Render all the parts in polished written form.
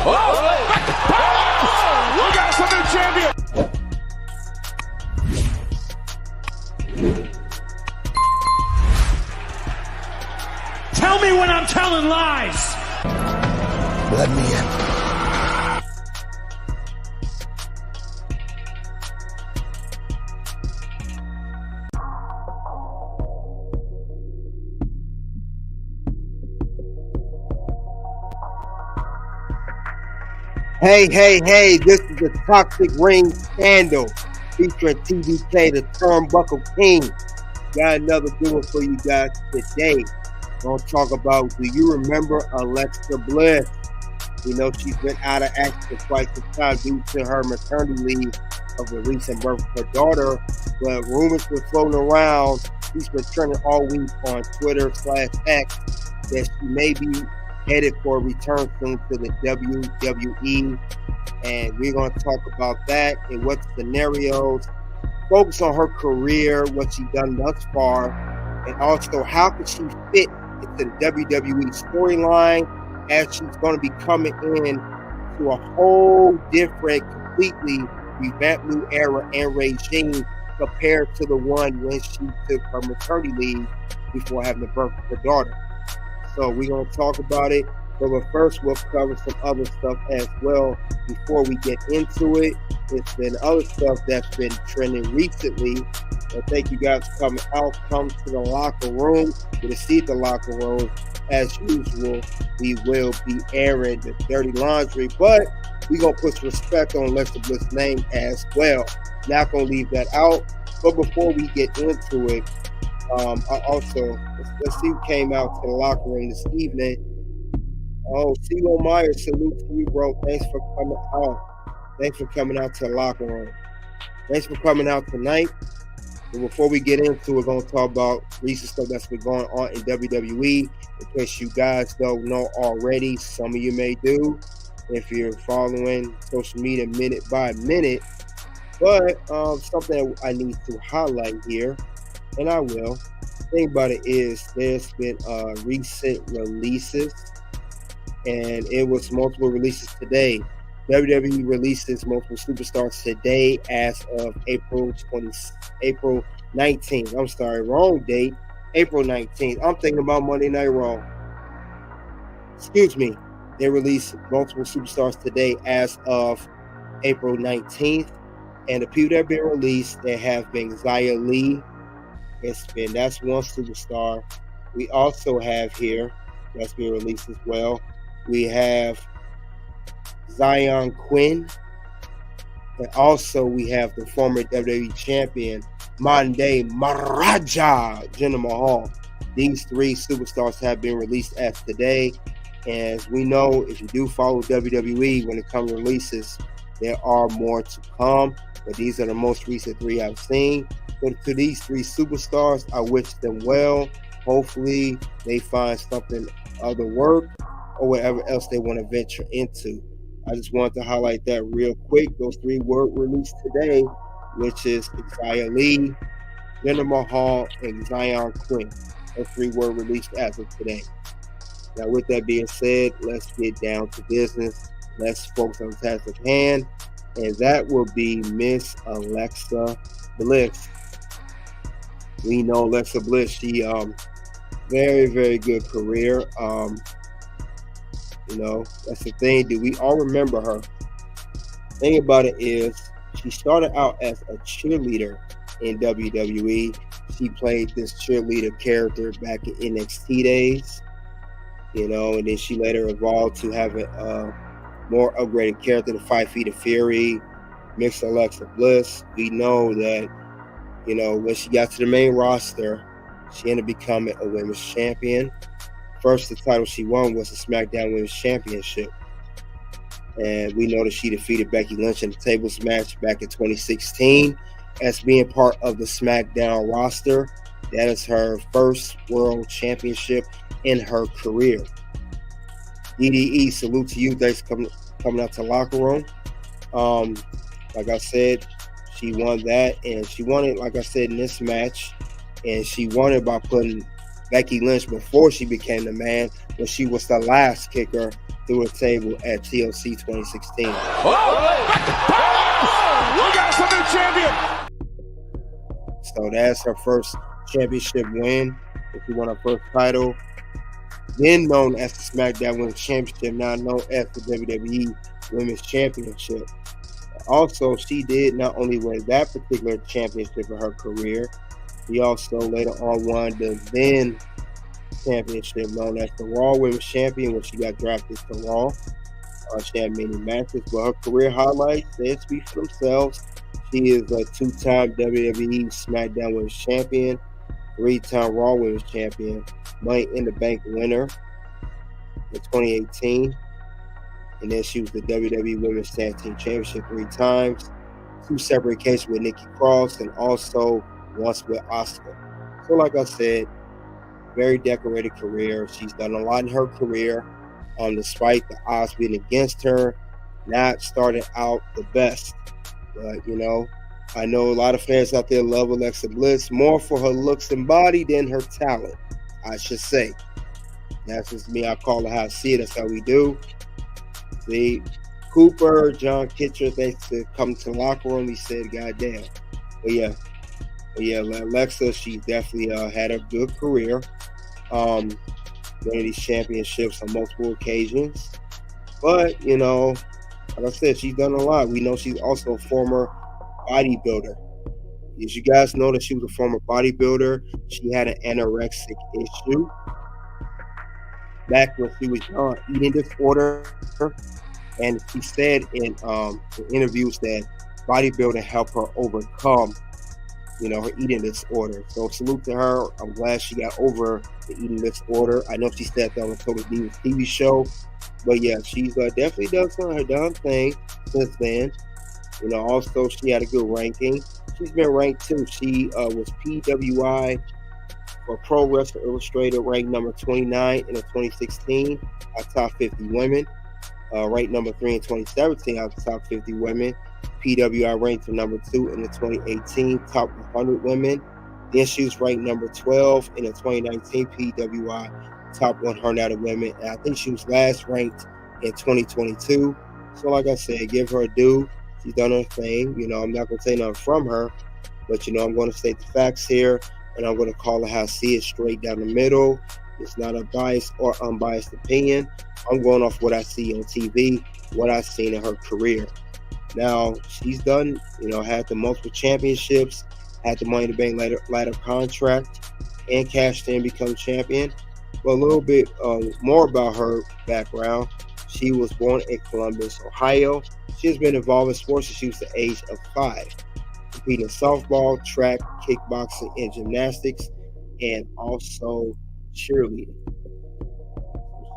We got us a new champion. Tell me when I'm telling lies. Let me in. Hey, this is the Toxic Ring Scandal featuring TBK, the Turnbuckle King. Got another good one for you guys today. We're going to talk about, do you remember Alexa Bliss? We know she's been out of action for quite some time due to her maternity leave of the recent birth of her daughter, but rumors were floating around. She's been trending all week on Twitter/X that she may be headed for a return soon to the WWE, and we're going to talk about that and what scenarios, focus on her career, what she's done thus far, and also how could she fit into the WWE storyline as she's going to be coming in to a whole different, completely revamped new era and regime compared to the one when she took her maternity leave before having the birth of her daughter. So we're going to talk about it, but first we'll cover some other stuff as well before we get into it. It's been other stuff that's been trending recently. And thank you guys for coming out. Come to the locker room. To see the locker room. As usual, we will be airing the dirty laundry, but we're going to put some respect on Alexa Bliss' name as well. Not going to leave that out. But before we get into it, I also, let's see who came out to the locker room this evening. Oh, C.O. Myers, salute to you, bro. Thanks for coming out. Thanks for coming out to the locker room. Thanks for coming out tonight. And before we get into it, we're going to talk about recent stuff that's been going on in WWE. In case you guys don't know already, some of you may do if you're following social media minute by minute. But something that I need to highlight here, and I will. The thing about it is there's been recent releases, and it was multiple releases today. WWE releases multiple superstars today as of April 19th. I'm sorry, wrong date. April 19th. I'm thinking about Monday Night Raw. Excuse me. They released multiple superstars today as of April 19th. And the people that have been released, there have been Xia Li. That's one superstar. We also have here, that's been released as well. We have Zion Quinn. And also we have the former WWE champion, Monday Maharaja Jinder Mahal. These three superstars have been released as today. And as we know, if you do follow WWE, when it comes to releases, there are more to come. But these are the most recent three I've seen. So to these three superstars, I wish them well. Hopefully they find something other work or whatever else they want to venture into. I just wanted to highlight that real quick. Those three were released today, which is Xia Li, Jinder Mahal, and Zion Quinn. Those three were released as of today. Now, with that being said, let's get down to business. Let's focus on the task at hand, and that will be Miss Alexa Bliss. We know Alexa Bliss. She very, very good career. That's the thing. Do we all remember her? The thing about it is she started out as a cheerleader in WWE. She played this cheerleader character back in NXT days, and then she later evolved to have a more upgraded character, the 5 Feet of Fury, Miss Alexa Bliss. We know that, when she got to the main roster, she ended up becoming a women's champion. First, the title she won was the SmackDown Women's Championship. And we know that she defeated Becky Lynch in the tables match back in 2016 as being part of the SmackDown roster. That is her first world championship in her career. DDE, salute to you. Thanks for coming out to the locker room. Like I said, she won that, and she won it, like I said, in this match. And she won it by putting Becky Lynch before she became the man, when she was the last kicker through a table at TLC 2016. We got some new champion. So that's her first championship win. She won her first title, then known as the SmackDown Women's Championship, now known as the WWE Women's Championship. Also, she did not only win that particular championship in her career, she also later on won the then championship known as the Raw Women's Champion when she got drafted to Raw. She had many matches, but her career highlights, they speak for themselves. She is a two-time WWE SmackDown Women's Champion, three-time Raw Women's Champion, Money in the Bank winner in 2018. And then she was the WWE Women's Tag Team Championship 3 times, 2 separate occasions with Nikki Cross, and also once with Asuka. So like I said, very decorated career. She's done a lot in her career, despite the odds being against her, not starting out the best. But, you know, I know a lot of fans out there love Alexa Bliss more for her looks and body than her talent, I should say. That's just me. I call it how I see it. That's how we do. See, Cooper, John Kitcher, they come to the locker room. He said, God damn. But yeah, Alexa, she definitely had a good career. Winning these championships on multiple occasions. But, you know, like I said, she's done a lot. We know she's also a former bodybuilder. As you guys know that she was a former bodybuilder, she had an anorexic issue back when she was young, eating disorder. And she said in interviews that bodybuilding helped her overcome, you know, her eating disorder. So salute to her. I'm glad she got over the eating disorder. I know she said that on the Total Divas TV show. But yeah, she's definitely done her done thing since then. You know, also she had a good ranking. She's been ranked too. She was PWI for Pro Wrestling Illustrated, ranked number 29 in the 2016 top 50 women. Ranked number 3 in 2017 out of the top 50 women. PWI ranked for number 2 in the 2018 top 100 women. Then she was ranked number 12 in the 2019 PWI top 100 women. And I think she was last ranked in 2022. So like I said, give her a due. She's done her thing. You know, I'm not going to say nothing from her, but, you know, I'm going to state the facts here, and I'm going to call it how I see it, straight down the middle. It's not a biased or unbiased opinion. I'm going off what I see on TV, what I've seen in her career. Now, she's done, you know, had the multiple championships, had the Money in the Bank ladder contract, and cashed in, become champion. But a little bit more about her background. She was born in Columbus, Ohio. She has been involved in sports since she was the age of 5, competing in softball, track, kickboxing, and gymnastics, and also cheerleading.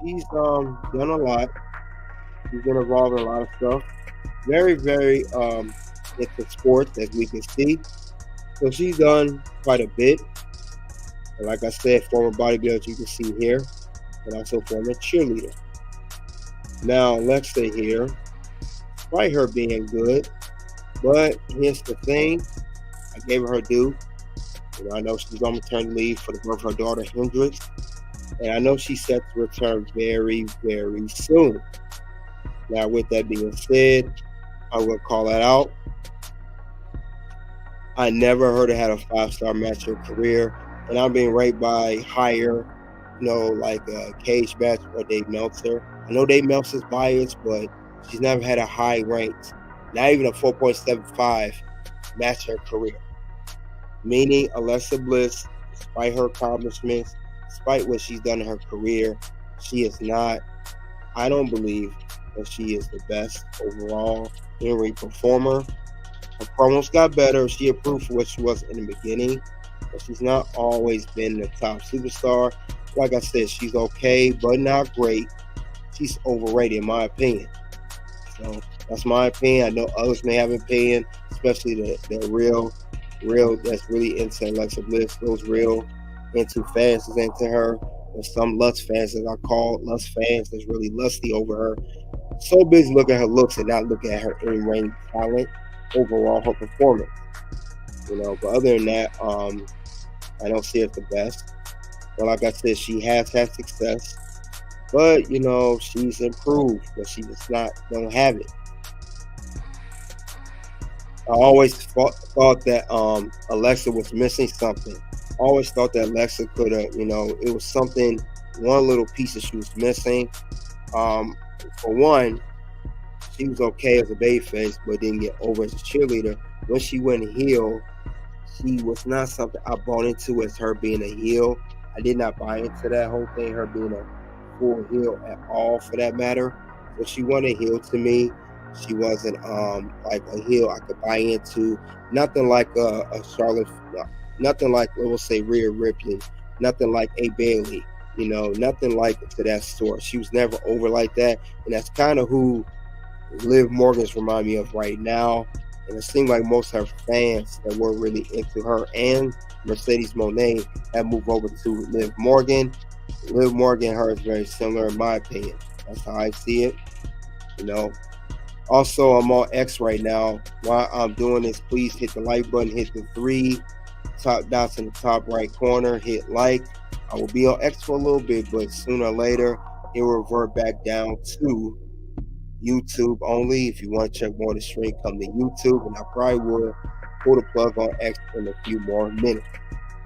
She's done a lot. She's been involved in a lot of stuff. Very, very into sports, as we can see. So she's done quite a bit. And like I said, former bodybuilder, you can see here, and also former cheerleader. Now, Alexa here, despite her being good, but here's the thing, I gave her due. You know, I know she's on maternity leave for the birth of her daughter, Hendrix, and I know she's set to return very, very soon. Now, with that being said, I will call that out. I never heard her had a 5-star match in her career, and I'm being ranked by higher, you know, like a Cage Match or Dave Meltzer. I know Dave Meltzer's biased, but she's never had a high ranked, not even a 4.75 match in her career. Meaning Alexa Bliss, despite her accomplishments, despite what she's done in her career, she is not, I don't believe that she is the best overall in-ring performer. Her promos got better. She improved for what she was in the beginning, but she's not always been the top superstar. Like I said, she's okay, but not great. She's overrated, in my opinion. So that's my opinion. I know others may have an opinion, especially the real that's really into Alexa Bliss. Those real into fans is into her. There's some lust fans, as I call lust fans, that's really lusty over her. So busy looking at her looks and not looking at her in-ring talent, overall her performance. You know, but other than that, I don't see her as the best. But like I said, she has had success. But, you know, she's improved, but she just don't have it. I always thought that Alexa was missing something. I always thought that Alexa could have, you know, it was something, one little piece that she was missing. For one, she was okay as a babyface, but didn't get over as a cheerleader. When she went heel, she was not something I bought into as her being a heel. I did not buy into that whole thing, her being a full heel at all, for that matter. So she wasn't a heel to me. She wasn't like a heel I could buy into. Nothing like a Charlotte, nothing like, we'll say, Rhea Ripley, nothing like a Bayley, you know, nothing like to that sort. She was never over like that, and that's kind of who Liv Morgan's remind me of right now. And it seemed like most of her fans that were really into her and Mercedes Moné have moved over to Liv Morgan. Liv Morgan and her is very similar in my opinion. That's how I see it, you know. Also, I'm on X right now. While I'm doing this, please hit the like button, hit the 3 top dots in the top right corner, hit like. I will be on X for a little bit, but sooner or later, it will revert back down to YouTube only. If you want to check more of the stream, come to YouTube, and I probably will pull the plug on X in a few more minutes.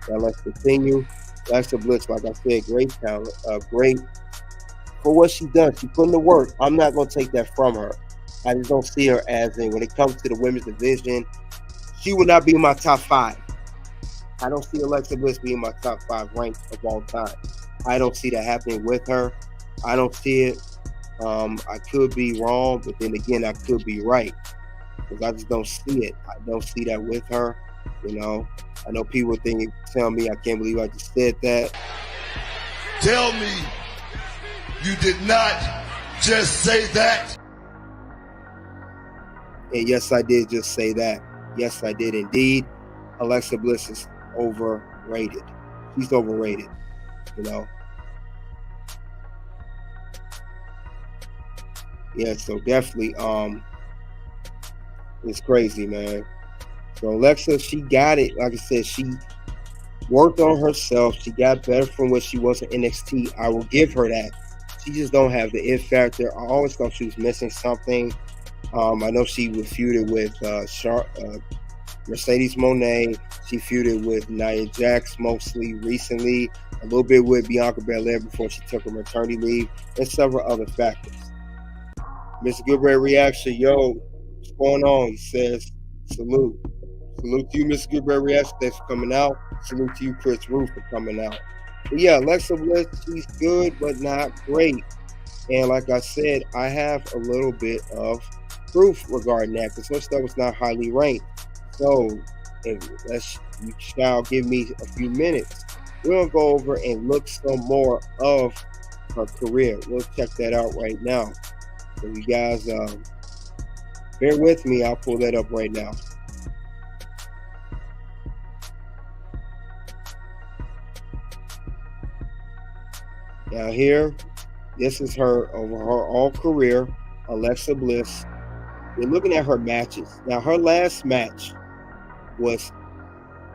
Now let's continue. Alexa Bliss, like I said, great talent, great for what she does. She put in the work. I'm not going to take that from her. I just don't see her as in, when it comes to the women's division, she will not be in my top 5. I don't see Alexa Bliss being my top 5 ranked of all time. I don't see that happening with her. I don't see it. I could be wrong, but then again, I could be right, because I just don't see it. I don't see that with her. You know, I know people tell me I can't believe I just said that. Tell me you did not just say that. And yes, I did just say that. Yes, I did indeed. Alexa Bliss is overrated. She's overrated, you know. Yeah, so definitely, it's crazy, man. So Alexa, she got it. Like I said, she worked on herself. She got better from what she was in NXT. I will give her that. She just don't have the it factor. I always thought she was missing something. I know she was feuded with Mercedes Moné. She feuded with Nia Jax mostly recently. A little bit with Bianca Belair before she took her maternity leave, and several other factors. Mr. Goodberry reaction, yo, what's going on? He says, salute. Salute to you, Mr. Goodberry reaction. Thanks for coming out. Salute to you, Chris Roof, for coming out. But yeah, Alexa Bliss, she's good, but not great. And like I said, I have a little bit of proof regarding that, because her stuff was not highly ranked. So, if you shall give me a few minutes, we're going to go over and look some more of her career. We'll check that out right now. So you guys, bear with me. I'll pull that up right now. Now here, this is her over her all career, Alexa Bliss. We're looking at her matches. Now her last match was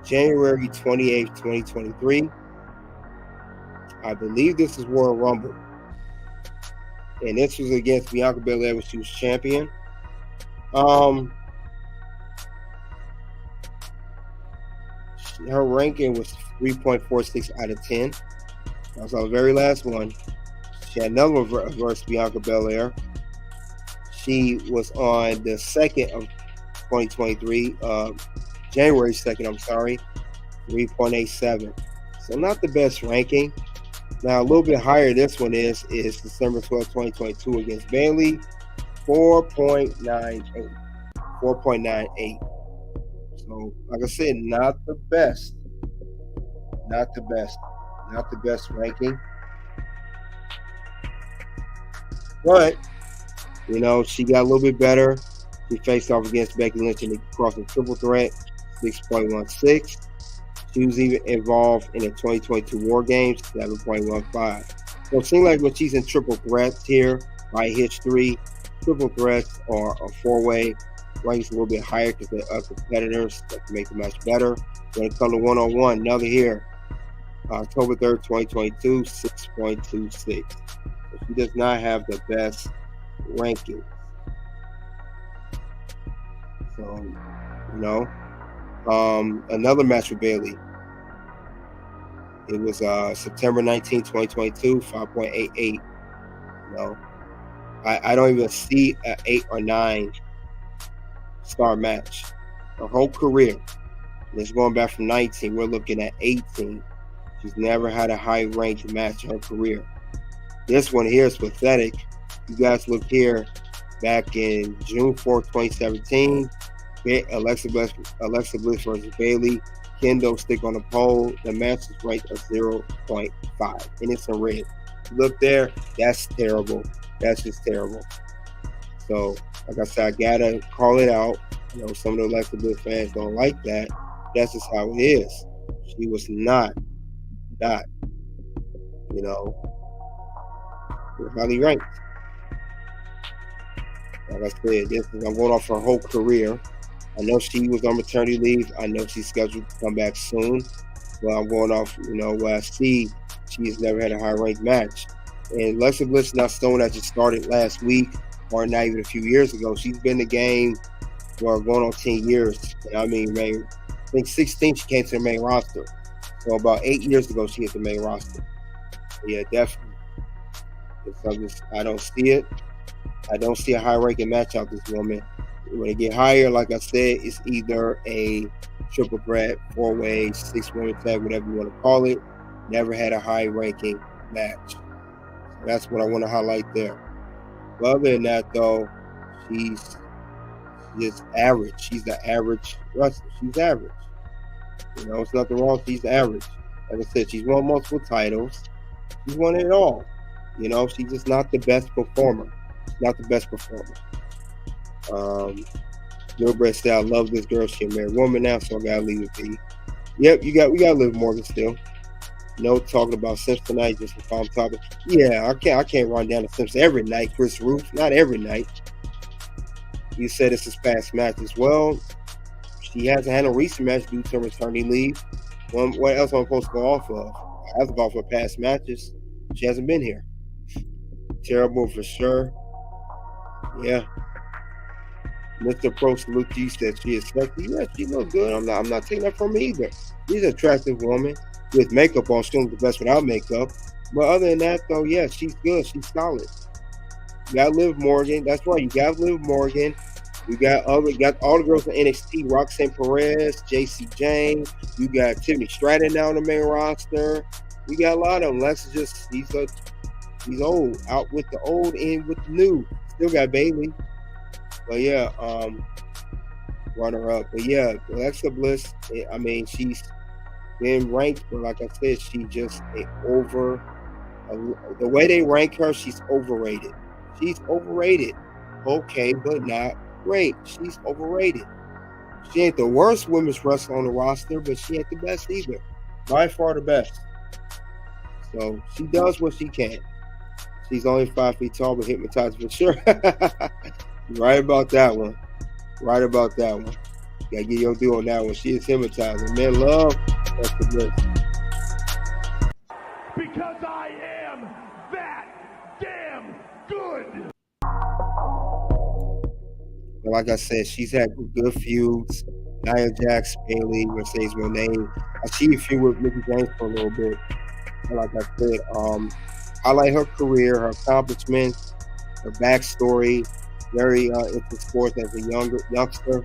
January 28th, 2023. I believe this is Royal Rumble. And this was against Bianca Belair when she was champion. Her ranking was 3.46 out of 10. That was our very last one. She had another one versus Bianca Belair. She was on the 2nd of 2023, January 2nd, I'm sorry, 3.87. So not the best ranking. Now, a little bit higher this one is December 12th, 2022 against Bayley, 4.98. 4.98. So, like I said, not the best. Not the best. Not the best ranking. But, you know, she got a little bit better. She faced off against Becky Lynch in the Crossing Triple Threat, 6.16. She was even involved in the 2022 War Games, 7.15. So it seems like when she's in triple threats here, by Hitch 3, triple threats or a 4-way, ranks a little bit higher because they're other competitors that can make the match better. When it comes to one-on-one, another here, October 3rd, 2022, 6.26. But she does not have the best rankings. So, another match with Bayley. It was September 19, 2022, 5.88. I don't even see an 8 or 9 star match. Her whole career. And it's going back from 19. We're looking at 18. She's never had a high ranked match in her career. This one here is pathetic. You guys look here back in June 4th, 2017. Alexa Bliss versus Bayley. Kendo stick on the pole. The match is ranked at 0.5. And it's in red. Look there. That's terrible. That's just terrible. So, like I said, I gotta call it out. Some of the Alexa Bliss fans don't like that. That's just how it is. She was not, highly ranked. Like I said, I'm going off her whole career. I know she was on maternity leave. I know she's scheduled to come back soon. But I'm going off, what I see. She's never had a high-ranked match. And Alexa Bliss is not someone that just started last week or not even a few years ago. She's been in the game for going on 10 years. I think 16 she came to the main roster. So about 8 years ago she hit the main roster. Yeah, definitely. I don't see it. I don't see a high-ranking match out this woman. When it get higher, like I said, it's either a triple threat, 4-way, 6-woman tag, whatever you want to call it. Never had a high-ranking match. So that's what I want to highlight there. But other than that, though, she's just average. She's the average wrestler. She's average. It's nothing wrong. She's average. Like I said, she's won multiple titles. She's won it all. She's just not the best performer. She's not the best performer. Gilbert said, I love this girl. She's a married woman now, so I gotta leave it be. Yep, we gotta Liv Morgan still. Talking about Simpson tonight, just a calm topic. Yeah, I can't run down the Simpson every night, Chris Roof. Not every night. You said it's his past matches. Well, she hasn't had a recent match due to maternity leave. What else am I supposed to go off of? I have to go off of past matches. She hasn't been here. Terrible for sure. Yeah. Mr. Pro Salute to you said she is sexy. Yeah, she looks good. I'm not taking that from her either. She's an attractive woman with makeup on. She looks the best without makeup. But other than that, though, yeah, she's good. She's solid. You got Liv Morgan. That's right. You got Liv Morgan. You got all the girls in NXT. Roxanne Perez, JC James. You got Tiffany Stratton now on the main roster. We got a lot of them. Lex is just he's old. Out with the old, in with the new. Still got Bayley. But yeah, runner up. But yeah, Alexa Bliss, she's been ranked, but like I said, she just the way they rank her, she's overrated. She's overrated. Okay, but not great. She's overrated. She ain't the worst women's wrestler on the roster, but she ain't the best either. By far the best. So she does what she can. She's only 5 feet tall, but hypnotized for sure. Right about that one. Gotta get your due on that one. She is hypnotizing. Men love Alexa Bliss. Because I am that damn good. But like I said, she's had good feuds. Nia Jax, Bayley, Mercedes Moné. I see a feud with Mickie James for a little bit. But like I said, I like her career, her accomplishments, her backstory. Very into sports as a youngster.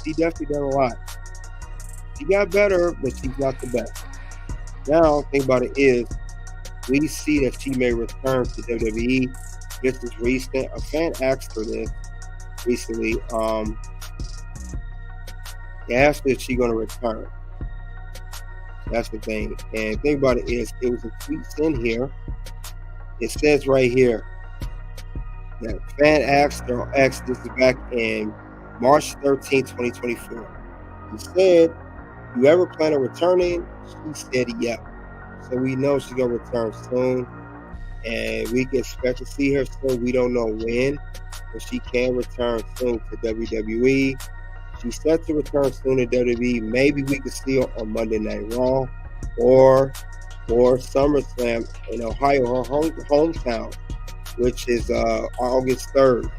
She definitely done a lot. She got better, but she's not the best. Now, the thing about it is, we see that she may return to WWE. This is recent. A fan asked her this recently. They asked her if she's going to return. That's the thing. And the thing about it is, it was a tweet in here. It says right here, that fan asked this is back in March 13, 2024. He said, you ever plan on returning? She said, yeah. So we know she's going to return soon. And we can expect to see her soon. We don't know when, but she can return soon to WWE. She's set to return soon to WWE. Maybe we could see her on Monday Night Raw, or or SummerSlam in Ohio, her hometown, which is August 3rd.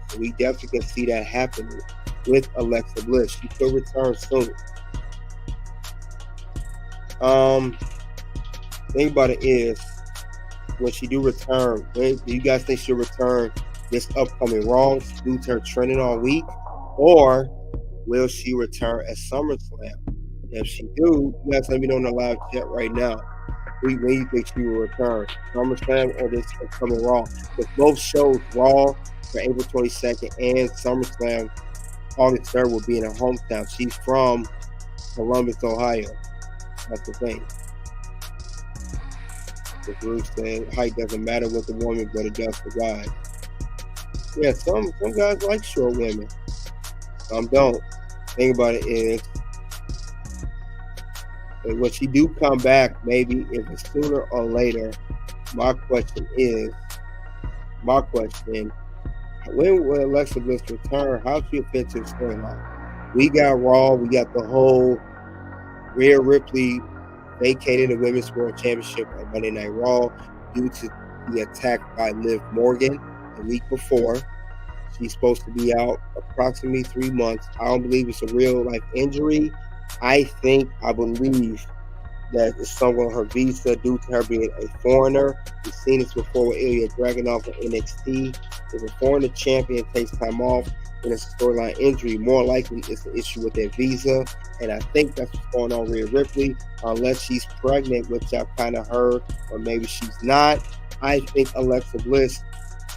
So we definitely can see that happening with Alexa Bliss. She could return soon. Thing about it is, when she do return, when do you guys think she'll return this upcoming Raw due to her trending all week, or will she return at SummerSlam? If she do, you guys let me know in the live chat right now. When you think she will return, SummerSlam or this upcoming Raw? Because both shows, Raw for April 22nd and SummerSlam August 3rd, will be in her hometown. She's from Columbus, Ohio. That's the thing. The group said height doesn't matter with the woman, but it does for guys. Yeah, some guys like short women. Some don't. Thing about it is, when she do come back, maybe if it's sooner or later, my question, when will Alexa Bliss return? How she fit to the storyline? We got Raw, we got the whole Rhea Ripley vacated the Women's World Championship on Monday Night Raw due to the attack by Liv Morgan the week before. She's supposed to be out approximately 3 months. I don't believe it's a real life injury. I believe that it's something on her visa due to her being a foreigner. We've seen this before with Ilya Dragunov on NXT. If a foreigner champion takes time off and it's a storyline injury, more likely it's an issue with their visa. And I think that's what's going on with Rhea Ripley, unless she's pregnant, which I've kind of heard, or maybe she's not. I think Alexa Bliss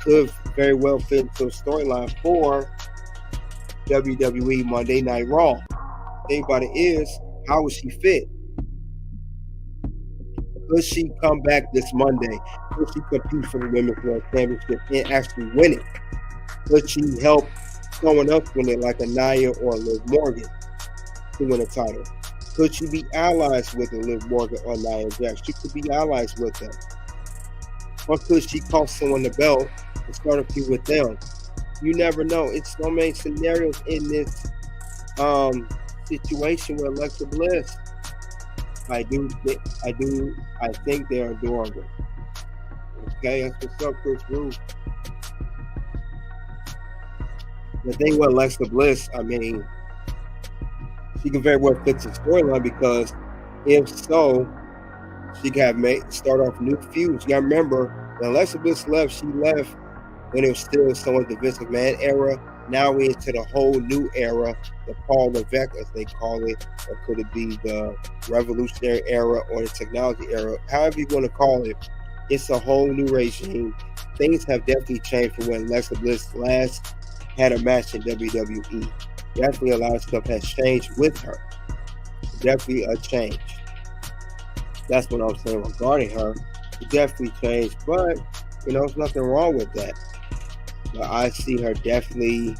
could very well fit into a storyline for WWE Monday Night Raw. The thing about it is, how would she fit? Could she come back this Monday? Could she compete for the Women's World Championship and actually win it? Could she help someone else win it, like a Nia or Liv Morgan, to win a title? Could she be allies with Liv Morgan or Nia Jax? She could be allies with them. Or could she cost someone the belt and start a feud with them? You never know. It's so many scenarios in this situation with Alexa Bliss. I think they're adorable. Okay, that's what's up, Chris Ruth. The thing with Alexa Bliss, I mean, she can very well fit the storyline, because if so, she can start off new feuds. You gotta remember, when Alexa Bliss left, she left when it was still somewhat the Vince McMahon era. Now we're into the whole new era, the Paul Levesque, as they call it, or could it be the revolutionary era or the technology era? However you want to call it, it's a whole new regime. Things have definitely changed from when Alexa Bliss last had a match in WWE. Definitely a lot of stuff has changed with her. Definitely a change. That's what I'm saying regarding her. It definitely changed, but there's nothing wrong with that. But I see her definitely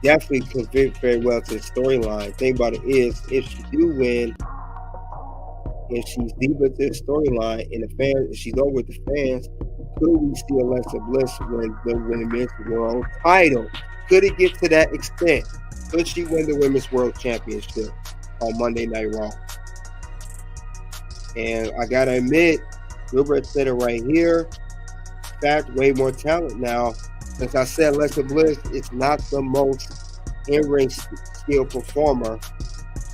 could fit very well to the storyline. Thing about it is, if she do win, if she's deep into the storyline and the fans, if she's over with the fans, could we see Alexa Bliss win the Women's World title? Could it get to that extent? Could she win the Women's World Championship on Monday Night Raw? And I gotta admit, Gilbert said it right here. Fact, way more talent now. Since I said Alexa Bliss is not the most in-ring skilled performer,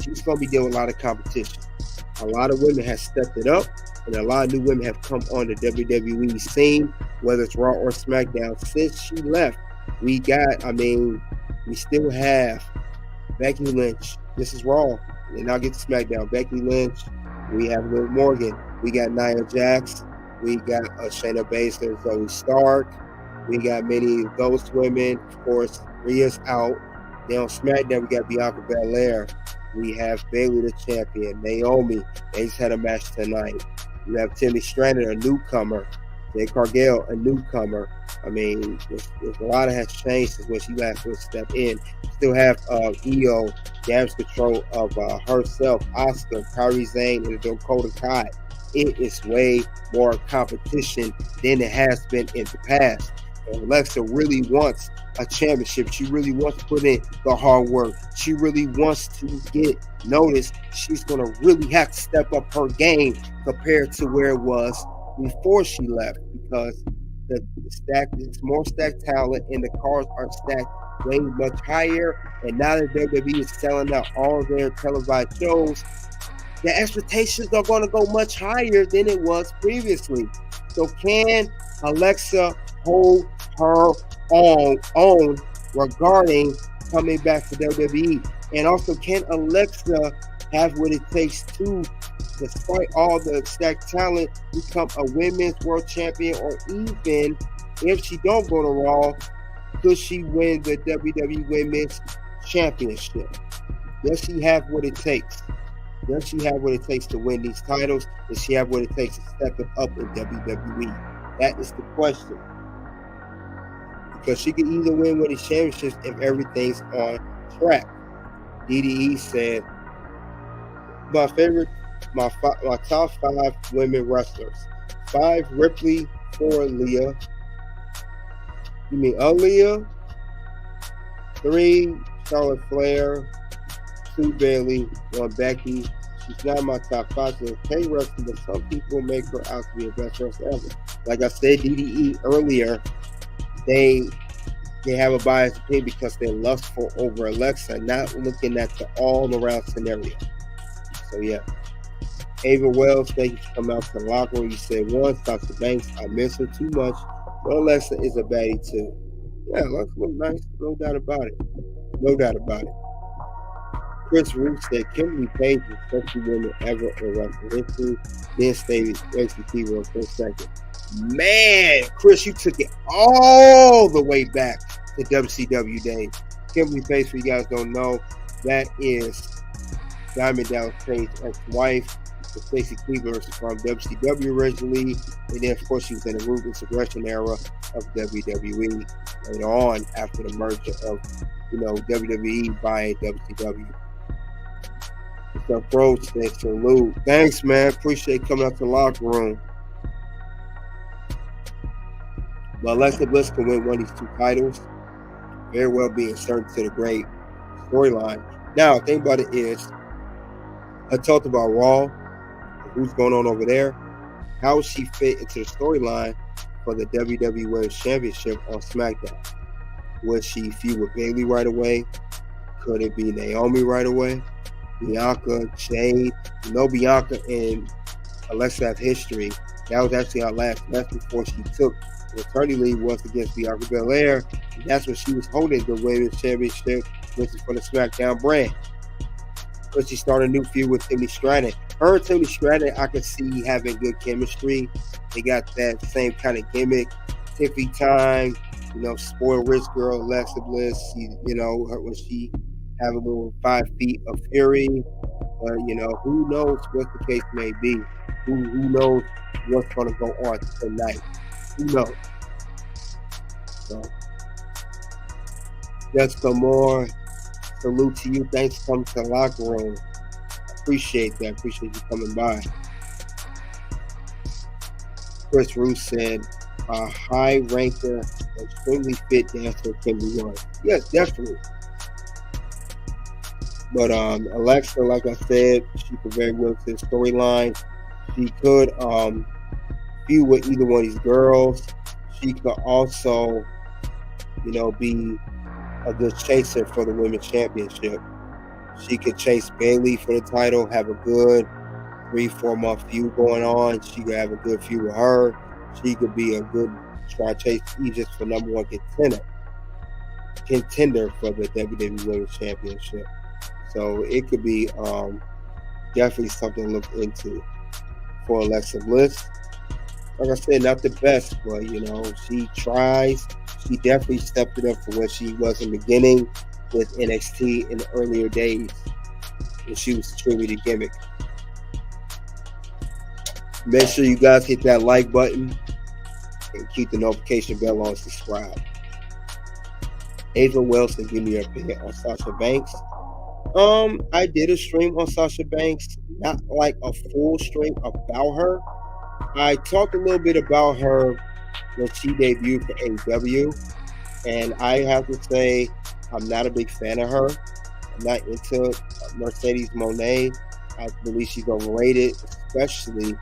she's going to be dealing with a lot of competition. A lot of women have stepped it up, and a lot of new women have come on the WWE scene, whether it's Raw or SmackDown. Since she left, we still have Becky Lynch. This is Raw, and I'll get to SmackDown. Becky Lynch, we have Liv Morgan, we got Nia Jax, we got Shayna Baszler, Zoe Stark. We got many of those women. Of course, Rhea's out. Then on SmackDown, we got Bianca Belair. We have Bayley, the champion. Naomi, they just had a match tonight. You have Timmy Stratton, a newcomer. Jade Cargill, a newcomer. I mean, there's a lot that has changed since when she last would step in. Still have Io, damage control of herself, Asuka, Kairi Sane, and Dakota Kai. It is way more competition than it has been in the past. Alexa really wants a championship. She really wants to put in the hard work. She really wants to get noticed. She's going to really have to step up her game compared to where it was before she left, because it's more stacked talent and the cards are stacked way much higher. And now that WWE is selling out all their televised shows, the expectations are going to go much higher than it was previously. So can Alexa hold her own regarding coming back to WWE? And also, can Alexa have what it takes to, despite all the stacked talent, become a women's world champion? Or even if she don't go to Raw, could she win the WWE Women's Championship? Does she have what it takes? Does she have what it takes to win these titles? Does she have what it takes to step it up in WWE? That is the question. Because she could either win with the championships if everything's on track. DDE said, my top 5 women wrestlers. 5, Ripley. 4, Leah. You mean Aaliyah? 3, Charlotte Flair. 2, Bayley. 1, Becky. She's not my top 5. She's okay wrestling, but some people make her out to be the best wrestler ever. Like I said, DDE earlier, they have a biased opinion because they're lustful over Alexa, not looking at the all-around scenario. So yeah. Ava Wells, thank you for coming out to the locker room. You said, 1, Sasha Banks, I miss her too much, but Alexa is a baddie too. Yeah, Alexa looks nice, no doubt about it. No doubt about it. Chris Root said, Kimberly Page is the best woman ever in wrestling history. Then stated, Tracy Keyword for a second. Man, Chris, you took it all the way back to WCW days. Kimberly Page, for you guys don't know, that is Diamond Dallas Page's ex-wife. Stacey Keebler from WCW originally, and then of course she was in the Ruthless Aggression era of WWE later on after the merger of WWE buying WCW. So bro, salute. Thanks, man. Appreciate coming out to the locker room. But Alexa Bliss can win one of these 2 titles. Very well be inserted to the great storyline. Now, the thing about it is, I talked about Raw, who's going on over there. How would she fit into the storyline for the WWE Women's Championship on SmackDown? Would she feud with Bayley right away? Could it be Naomi right away? Bianca, Jade? Bianca and Alexa have history. That was actually our last match before she took the maternity leave, was against Bianca Belair. And that's when she was holding the Women's Championship, which is for the SmackDown brand. But she started a new feud with Timmy Stratton. Her and Timmy Stratton, I could see having good chemistry. They got that same kind of gimmick. Tiffy time, spoiled rich girl, Alexa Bliss. She, her when she have a little 5 feet of fury. But, who knows what the case may be. Who knows what's going to go on tonight. Who knows? So, Jessica Moore, salute to you. Thanks for coming to the locker room. Appreciate that. Appreciate you coming by. Chris Roos said, a high ranker, extremely fit dancer can be won. Yes, definitely. But Alexa, like I said, she could very well to the storyline. She could feud with either one of these girls. She could also, be a good chaser for the Women's Championship. She could chase Bayley for the title, have a good 3-4 month feud going on. She could have a good feud with her. She could be a good chase Aegis for number 1 contender for the WWE Women's Championship. So it could be definitely something to look into for Alexa Bliss. Like I said, not the best, but she tries. She definitely stepped it up from where she was in the beginning with NXT in the earlier days when she was truly the gimmick. Make sure you guys hit that like button and keep the notification bell on, subscribe. Ava Wilson, give me your opinion on Sasha Banks. I did a stream on Sasha Banks, not like a full stream about her. I talked a little bit about her when she debuted for AEW. And I have to say, I'm not a big fan of her. I'm not into Mercedes Moné. I believe she's overrated, especially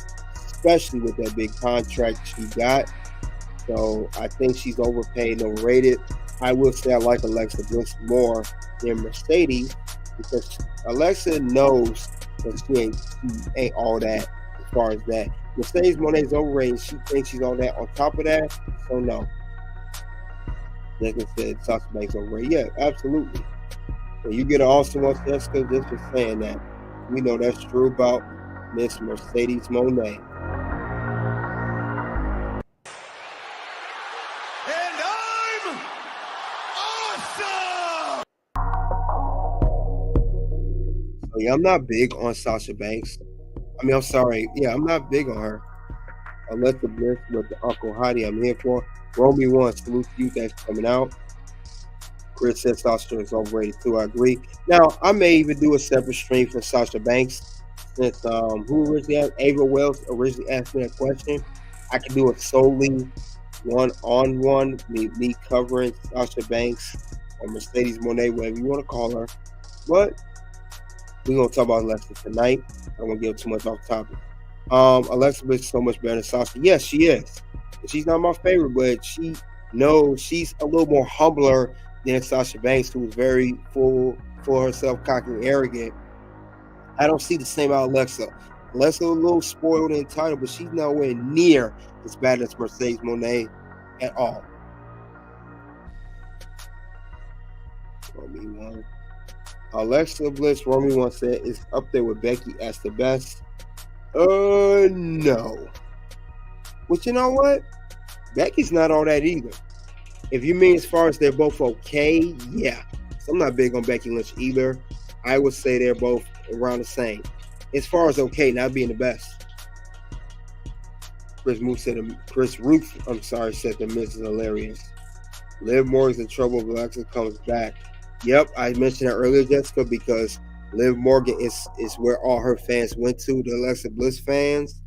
with that big contract she got. So I think she's overpaid and overrated. I will say I like Alexa Bliss more than Mercedes because Alexa knows that she ain't all that as far as that. Mercedes Moné is overrated. She thinks she's all that. On top of that, so no. Like I said, Sasha Banks overrated. Yeah, absolutely. And you get an awesome one, Jessica, just for saying that. We know that's true about Miss Mercedes Moné. And I'm awesome! So yeah, I'm not big on Sasha Banks. I mean, I'm sorry. Yeah, I'm not big on her. Alexa Bliss with the Uncle Hottie I'm here for. Romy One, salute to you. Thanks for coming out. Chris said Sasha is overrated too. I agree. Now, I may even do a separate stream for Sasha Banks since who originally asked, Ava Wells originally asked me that question. I can do it solely one-on-one, me covering Sasha Banks or Mercedes Moné, whatever you want to call her. But we're going to talk about Alexa tonight. I don't want to get too much off topic. Alexa Bliss is so much better than Sasha. Yes, she is. She's not my favorite, but she knows she's a little more humbler than Sasha Banks, who's very full for herself, cocky and arrogant. I don't see the same out of Alexa. Alexa a little spoiled and entitled, but she's nowhere near as bad as Mercedes Moné at all. Romy One. Alexa Bliss, Romy One said, is up there with Becky as the best. No. But you know what? Becky's not all that either. If you mean as far as they're both okay, yeah. So I'm not big on Becky Lynch either. I would say they're both around the same. As far as okay, not being the best. Chris Ruth said the Miz is hilarious. Liv Morgan's in trouble if Alexa comes back. Yep, I mentioned that earlier, Jessica, because Liv Morgan is where all her fans went to, the Alexa Bliss fans,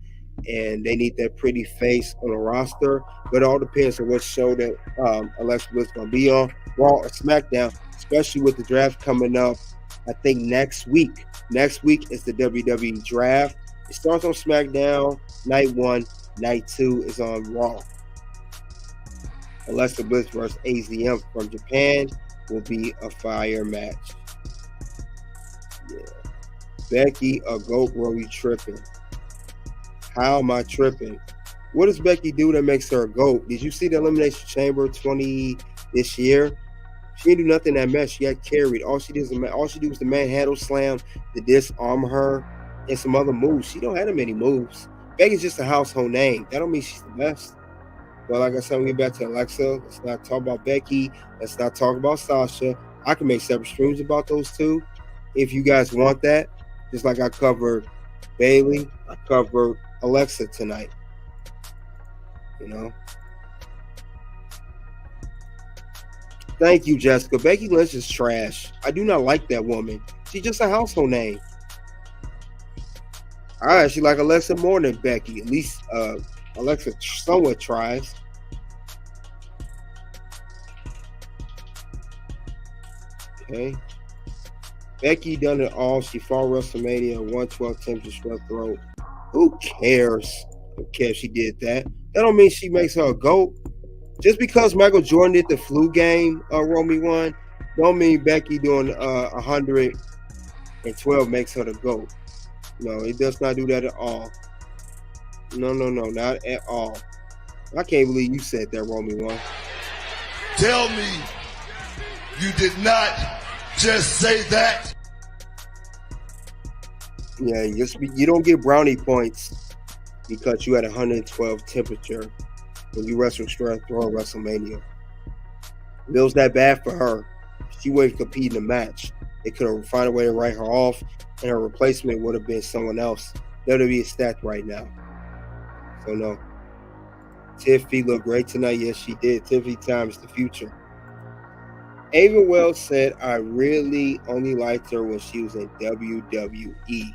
and they need that pretty face on the roster. But it all depends on what show that Alexa Bliss is going to be on, Raw or SmackDown, especially with the draft coming up, I think next week. Next week is the WWE draft. It starts on SmackDown, night 1, night 2 is on Raw. Alexa Bliss versus AZM from Japan will be a fire match. Yeah. Becky, a GOAT, Rory tripping. How am I tripping? What does Becky do that makes her a GOAT? Did you see the Elimination Chamber 20 this year? She didn't do nothing in that match. She got carried. All she did was the manhandle slam, the disarm her, and some other moves. She don't have that many moves. Becky's just a household name. That don't mean she's the best. But like I said, we get back to Alexa. Let's not talk about Becky. Let's not talk about Sasha. I can make separate streams about those two if you guys want that. Just like I covered Bayley, I covered Alexa tonight. You know. Thank you, Jessica. Becky Lynch is trash. I do not like that woman. She's just a household name. I actually like Alexa more than Becky. At least Alexa somewhat tries. Okay. Becky done it all. She fought WrestleMania, 112 temperature stress throat. Who cares? Who cares she did that? That don't mean she makes her a GOAT. Just because Michael Jordan did the flu game, Romy One, don't mean Becky doing 112 makes her the GOAT. No, it does not do that at all. No, not at all. I can't believe you said that, Romy One. Tell me you did not just say that. Yeah, you don't get brownie points because you had 112 temperature when you wrestled stress through WrestleMania. If it was that bad for her, she wouldn't compete in the match. They could have found a way to write her off, and her replacement would have been someone else. WWE stacked right now. So no. Tiffy looked great tonight. Yes, she did. Tiffy times the future. Ava Wells said, I really only liked her when she was in WWE.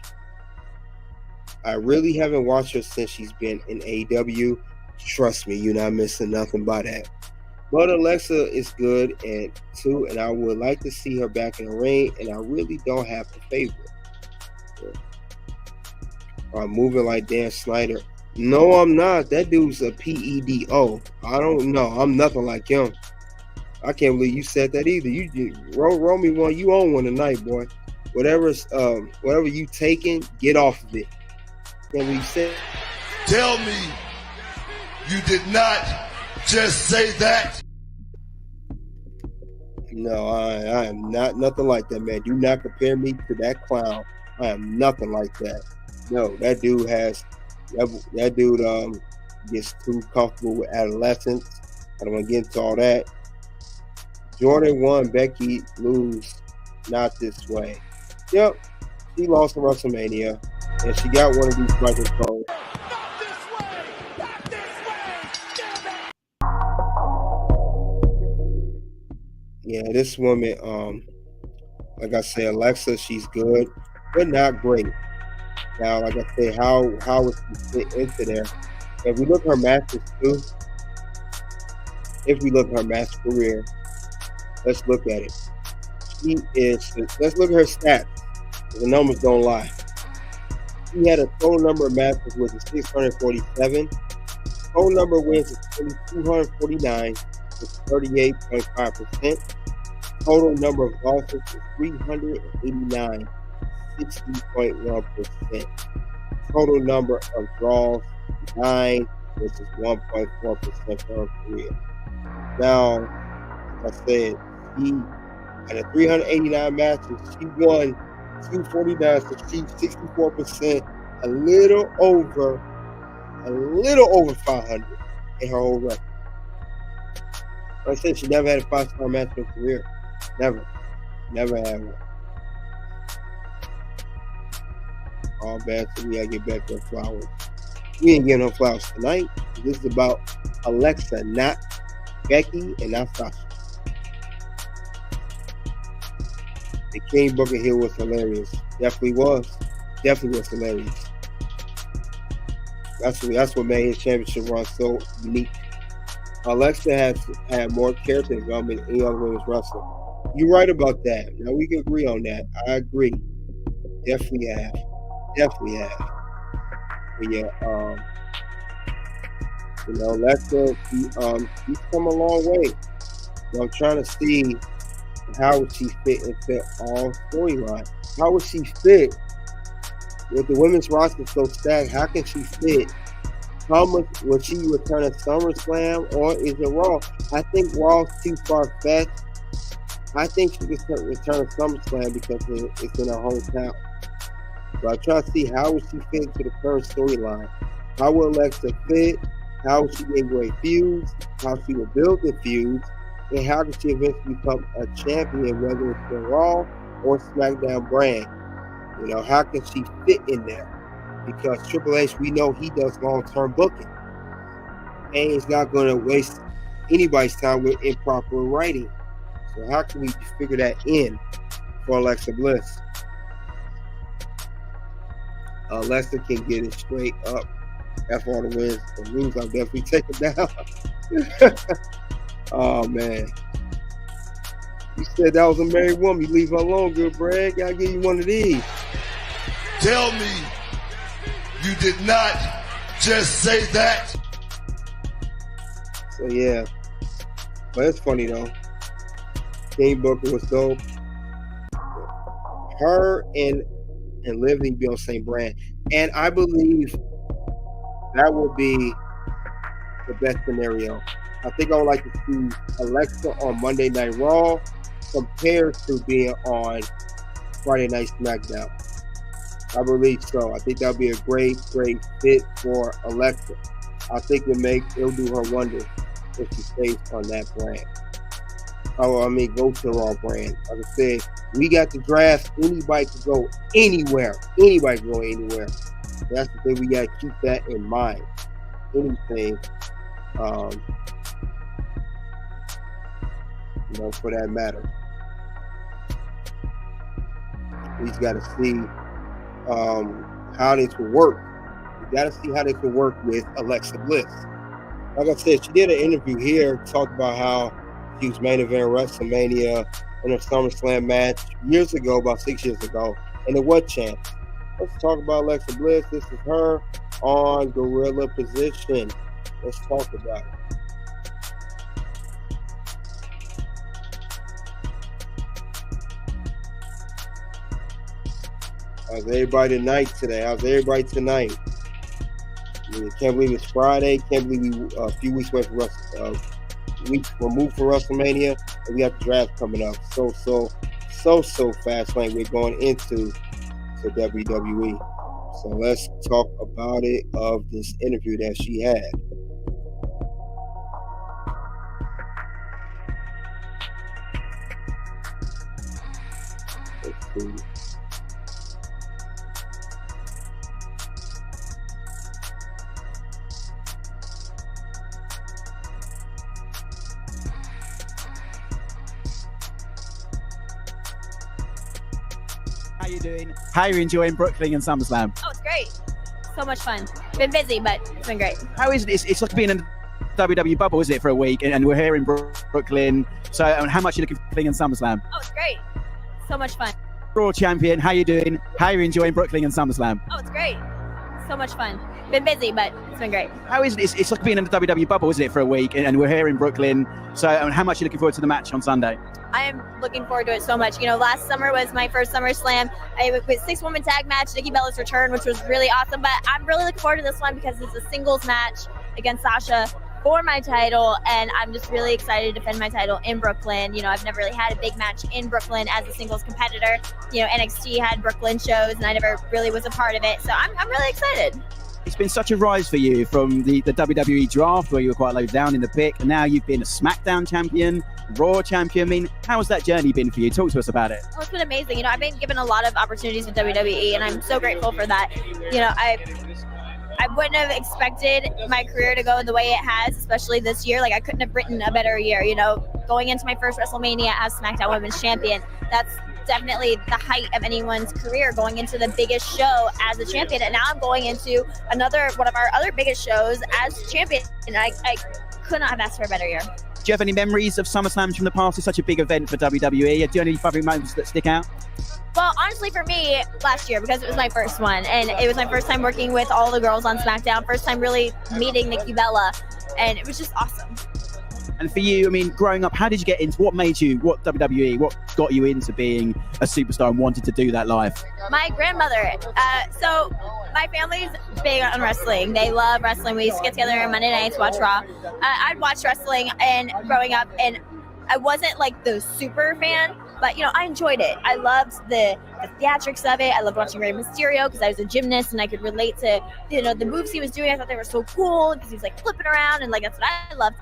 I really haven't watched her since she's been in AEW. Trust me, you're not missing nothing by that. But Alexa is good and too, and I would like to see her back in the ring, and I really don't have to favor it. Moving like Dan Snyder. No, I'm not. That dude's a PEDO. I don't know. I'm nothing like him. I can't believe you said that either. You roll me one. You own one tonight, boy. Whatever you taking, get off of it. Can't believe you said. Tell me you did not just say that. No, I am not nothing like that, man. Do not compare me to that clown. I am nothing like that. No, that dude gets too comfortable with adolescence. I don't want to get into all that. Jordan won, Becky lose. Not this way. Yep, she lost to WrestleMania, and she got one of these microphones. Not this way! Not this way! Damn it! Yeah, this woman, like I said, Alexa, she's good, but not great. Now, like I say, how would she fit into there? If we look at her matches too, career, let's look at it. Let's look at her stats. The numbers don't lie. She had a total number of matches with 647. Total number of wins is 249 with 38.5%. Total number of losses is 389, 60.1%. Total number of draws, 9, which is 1.4% for her career. Now, like I said, she out of 389 matches, she won 249, so she's 64%, a little over 500 in her whole record. Like I said, she never had a 5-star match in her career. Never had one. All bad, so we gotta get back to her flowers. We ain't getting her flowers tonight. This is about Alexa, not Becky, and not Sasha. The King Booker here was hilarious. Definitely was hilarious. That's what made his championship run so unique. Alexa has had more character development than any other women's wrestler. You're right about that. Now we can agree on that. I agree. Definitely have. But yeah, Alexa, she's come a long way. I'm trying to see how would she fit into all storyline. How would she fit with the women's roster so stacked? How can she fit? How much will she return at SummerSlam, or is it Raw? I think Raw's too far fetched. I think she can return at SummerSlam because it's in her hometown. But I'm trying to see how would she fit into the current storyline. How will Alexa fit? How would she get great feuds? How she will build the feuds? And how can she eventually become a champion, whether it's the Raw or SmackDown brand? How can she fit in there? Because Triple H, we know he does long-term booking. And he's not going to waste anybody's time with improper writing. So how can we figure that in for Alexa Bliss? Alexa can get it straight up after all the wins and lose. I'll definitely take it down. Oh, man. You said that was a married woman. You leave her alone, good Brad. Gotta give you one of these. Tell me you did not just say that. So, yeah. But it's funny, though. King Booker was dope. Her and Liv need to be on the same brand. And I believe that will be the best scenario. I think I would like to see Alexa on Monday Night Raw compared to being on Friday Night SmackDown. I believe so. I think that would be a great fit for Alexa. I think it'll do her wonders if she stays on that brand. Go to the Raw brand. Like I said, we got the draft. Anybody can go anywhere. That's the thing. We got to keep that in mind. Anything, for that matter. We just got to see how this will work. We got to see how this will work with Alexa Bliss. Like I said, she did an interview here, talked about how she was main event WrestleMania in her SummerSlam match years ago, about 6 years ago, and it was champ. Let's talk about Alexa Bliss. This is her on gorilla position. Let's talk about it. How's everybody today? How's everybody tonight? I can't believe it's Friday. Can't believe we a few weeks away from weeks removed from WrestleMania, and we have the draft coming up. So fast lane we're going into the WWE. So let's talk about it of this interview that she had. Let's see. How you doing? How are you enjoying Brooklyn and SummerSlam? Oh, it's great. So much fun. Been busy, but it's been great. How is it? It's like being in the WWE bubble, isn't it, for a week? And we're here in Brooklyn. So how much are you looking for Brooklyn and SummerSlam? Oh, it's great. So much fun. Raw champion, how you doing? How are you enjoying Brooklyn and SummerSlam? Oh, it's great. So much fun. Been busy, but it's been great. How is it? It's like being in the WWE bubble, isn't it, for a week? And we're here in Brooklyn. So how much are you looking forward to the match on Sunday? I am looking forward to it so much. You know, last summer was my first SummerSlam. It was 6-woman tag match, Nikki Bella's return, which was really awesome. But I'm really looking forward to this one because it's a singles match against Sasha for my title, and I'm just really excited to defend my title in Brooklyn. You know, I've never really had a big match in Brooklyn as a singles competitor. You know, NXT had Brooklyn shows, and I never really was a part of it. So I'm really excited. It's been such a rise for you from the WWE draft where you were quite low down in the pick, and now you've been a SmackDown champion, Raw champion. I mean, how has that journey been for you? Talk to us about it. Oh, it's been amazing. You know, I've been given a lot of opportunities with WWE, and I'm so grateful for that. You know, I wouldn't have expected my career to go the way it has, especially this year. Like, I couldn't have written a better year. You know, going into my first WrestleMania as SmackDown Women's Champion, that's definitely the height of anyone's career, going into the biggest show as a champion. And now I'm going into one of our other biggest shows as champion. And I could not have asked for a better year. Do you have any memories of SummerSlam from the past? It's such a big event for WWE. Do you have any favorite moments that stick out? Well, honestly, for me, last year, because it was my first one, and it was my first time working with all the girls on SmackDown, first time really meeting Nikki Bella, and it was just awesome. And for you, I mean, growing up, how did you get into, what WWE, what got you into being a superstar and wanted to do that live? My grandmother. So my family's big on wrestling. They love wrestling. We used to get together on Monday nights, watch Raw. I'd watch wrestling and growing up, and I wasn't like the super fan, but you know, I enjoyed it. I loved the theatrics of it. I loved watching Rey Mysterio because I was a gymnast and I could relate to, you know, the moves he was doing. I thought they were so cool because he was like flipping around, and like that's what I loved.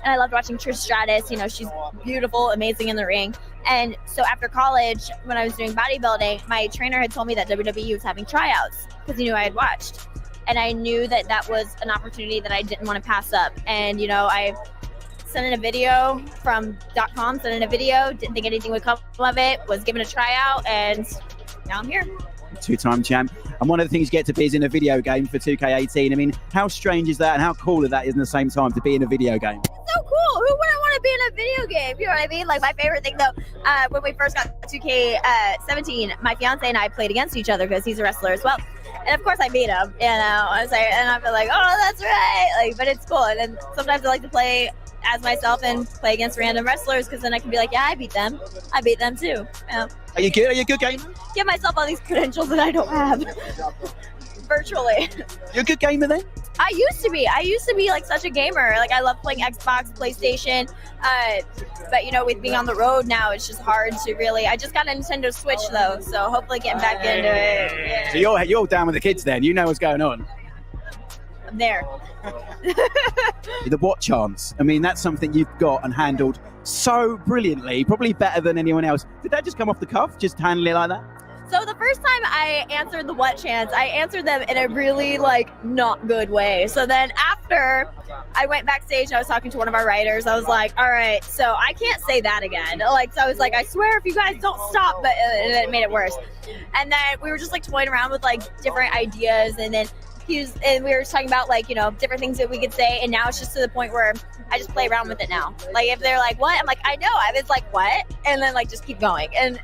And I loved watching Trish Stratus. You know, she's beautiful, amazing in the ring. And so after college, when I was doing bodybuilding, my trainer had told me that WWE was having tryouts because he knew I had watched. And I knew that that was an opportunity that I didn't want to pass up. And, you know, I sent in a video from .com, sent in a video, didn't think anything would come of it, was given a tryout, and now I'm here. Two-time champ. And one of the things you get to be is in a video game for 2K18. I mean, how strange is that and how cool is that in the same time to be in a video game? It's so cool. Who wouldn't want to be in a video game? You know what I mean? Like, my favorite thing, though, when we first got 2K17, my fiance and I played against each other because he's a wrestler as well. And of course I beat him, you know, and I feel like, oh, that's right. Like, but it's cool. And then sometimes I like to play as myself and play against random wrestlers because then I can be like, yeah, I beat them too. You know? Are you good? Are you a good gamer? Give myself all these credentials that I don't have. Virtually. You're a good gamer then? I used to be like such a gamer. Like, I love playing Xbox, PlayStation. But you know, with being on the road now, it's just hard to really. I just got a Nintendo Switch though, so hopefully getting back into it. Yeah. So you're down with the kids then. You know what's going on. I'm there. The what chance? I mean, that's something you've got and handled so brilliantly, probably better than anyone else. Did that just come off the cuff, just handling it like that? So the first time I answered the what chance, I answered them in a really like not good way. So then after I went backstage and I was talking to one of our writers, I was like, all right, so I can't say that again. Like, so I was like, I swear if you guys don't stop, but it made it worse. And then we were just like toying around with like different ideas, and then and we were talking about like, different things that we could say, and now it's just to the point where I just play around with it now. Like if they're like, what? I'm like, I know. I was like, what? And then like just keep going. And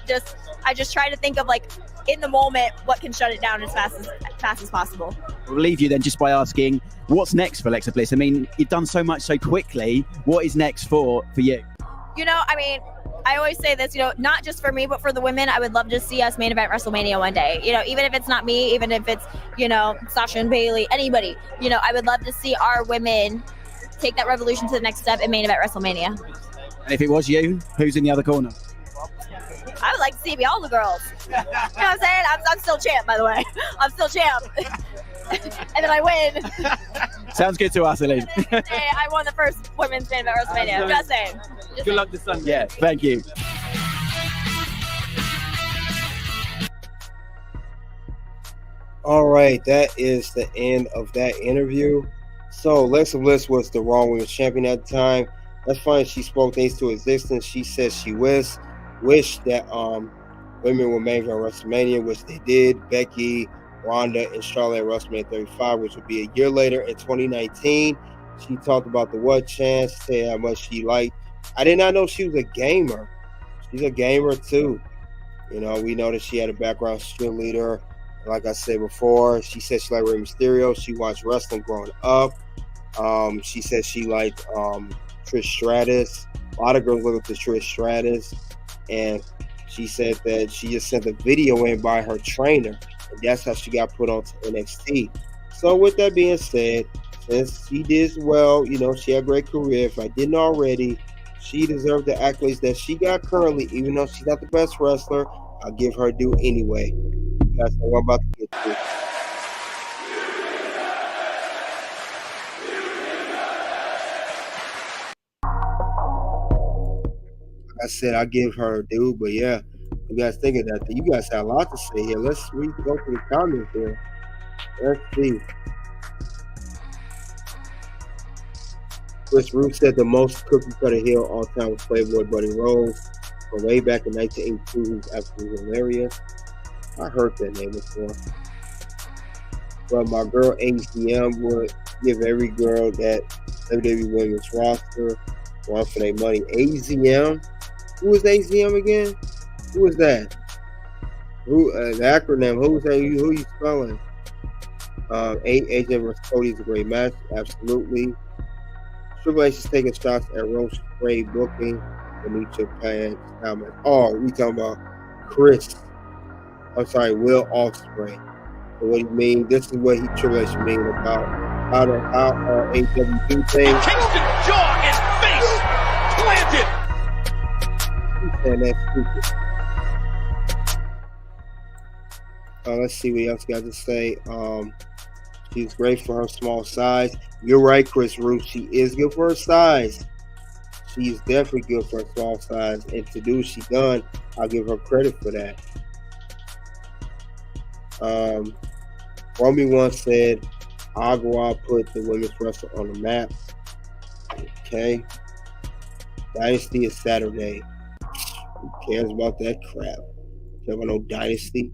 I just try to think of like in the moment what can shut it down as fast as possible. We'll leave you then just by asking, what's next for Alexa Bliss? I mean, you've done so much so quickly. What is next for you? I always say this, not just for me, but for the women. I would love to see us main event WrestleMania one day. Even if it's not me, even if it's, Sasha and Bayley, anybody, I would love to see our women take that revolution to the next step and main event WrestleMania. And if it was you, who's in the other corner? I would like to see me all the girls. You know what I'm saying? I'm still champ, by the way. I'm still champ. And then I win. Sounds good to us, Elise. Hey, I won the first women's main event WrestleMania. Just saying. Good luck this Sunday. Yeah, thank you. All right, that is the end of that interview. So Alexa Bliss was the Raw Women's Champion at the time. That's fine. She spoke things to existence. She said she wished that women were main event WrestleMania, which they did. Becky, Ronda, and Charlotte at WrestleMania 35, which would be a year later in 2019. She talked about the what chance, said how much she liked. I did not know she was a gamer. She's a gamer too. We know that she had a background as a cheerleader. Like I said before, she said she liked Rey Mysterio. She watched wrestling growing up. She said she liked Trish Stratus. A lot of girls look up to Trish Stratus. And she said that she just sent a video in by her trainer. And that's how she got put onto NXT. So with that being said, since she did well, she had a great career. If I didn't already, she deserved the accolades that she got currently, even though she's not the best wrestler. I'll give her due anyway. That's what I'm about to get to. Like I said, I give her due, but yeah, you guys think of that. You guys have a lot to say here. Let's go through the comments here. Let's see. Chris Root said the most cookie cutter heel all time was Playboy Buddy Rose from way back in 1982. Who's absolutely hilarious. I heard that name before. But my girl ACM would give every girl that WWE Women's roster one for their money. ACM? Who is ACM again? Who is that? The acronym? Who is that? Who are you spelling? AJ vs. Cody is a great match. Absolutely. Triple H is taking shots at Roche Spray booking and New Japan comment. Oh, we talking about Will Ospreay. So what he mean? This is what Triple H mean about how AW do things. Kingston's jaw and face planted. He's saying that's stupid. Let's see what else got to say. She's great for her small size. You're right, Chris Root. She is good for her size. She's definitely good for her small size. And to do what she's done, I'll give her credit for that. Romy once said, Agua put the women's wrestling on the map. Okay. Dynasty is Saturday. Who cares about that crap? Care about no dynasty?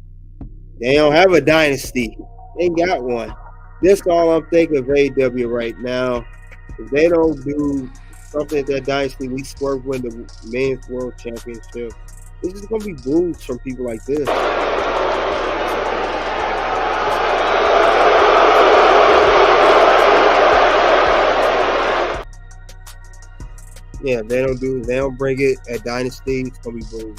They don't have a dynasty. They ain't got one. This all I'm thinking of AEW right now. If they don't do something at that dynasty, we swerve win the men's world championship. It's just gonna be boos from people like this. Yeah, they don't bring it at Dynasty, it's gonna be boom.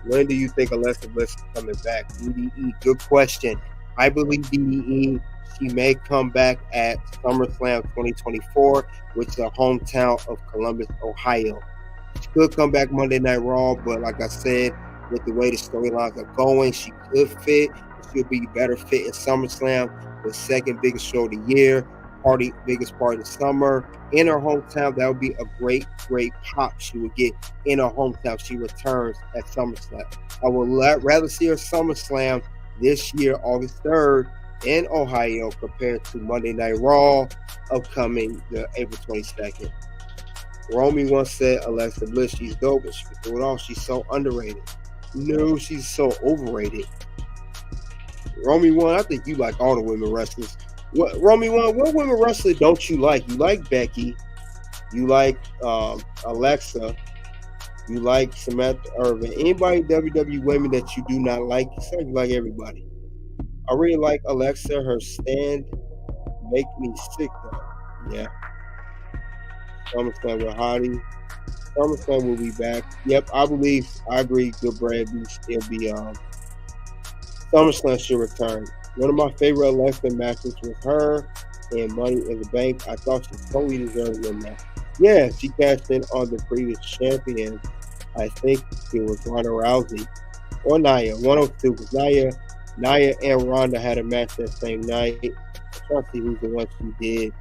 When do you think Alexa Bliss is coming back? DDE, good question. I believe DDE, she may come back at SummerSlam 2024, which is the hometown of Columbus, Ohio. She could come back Monday Night Raw, but like I said, with the way the storylines are going, she could fit. She'll be better fit in SummerSlam, the second biggest show of the year. Biggest party of the summer in her hometown. That would be a great pop she would get in her hometown. She returns at SummerSlam. I would rather see her SummerSlam this year, August 3rd, in Ohio, compared to Monday Night Raw, upcoming April 22nd. Romy once said, Alexa Bliss, she's dope, and she can do it all. She's so underrated. No, she's so overrated. Romy 1, I think you like all the women wrestlers. Romy 1, what women wrestler don't you like? You like Becky. You like Alexa. You like Samantha Irvin. Anybody WWE women that you do not like, you say you like everybody. I really like Alexa. Her stand make me sick though. Yeah. SummerSlam with Hottie. SummerSlam will be back. Yep, I agree. Good Brad. It'll be SummerSlam should return. One of my favorite Alexa matches was her and Money in the Bank. I thought she totally deserved it now. Yeah, she cashed in on the previous champion. I think it was Ronda Rousey or Nia. One of two. Because Nia and Ronda had a match that same night. I'm trying to see who's the one she did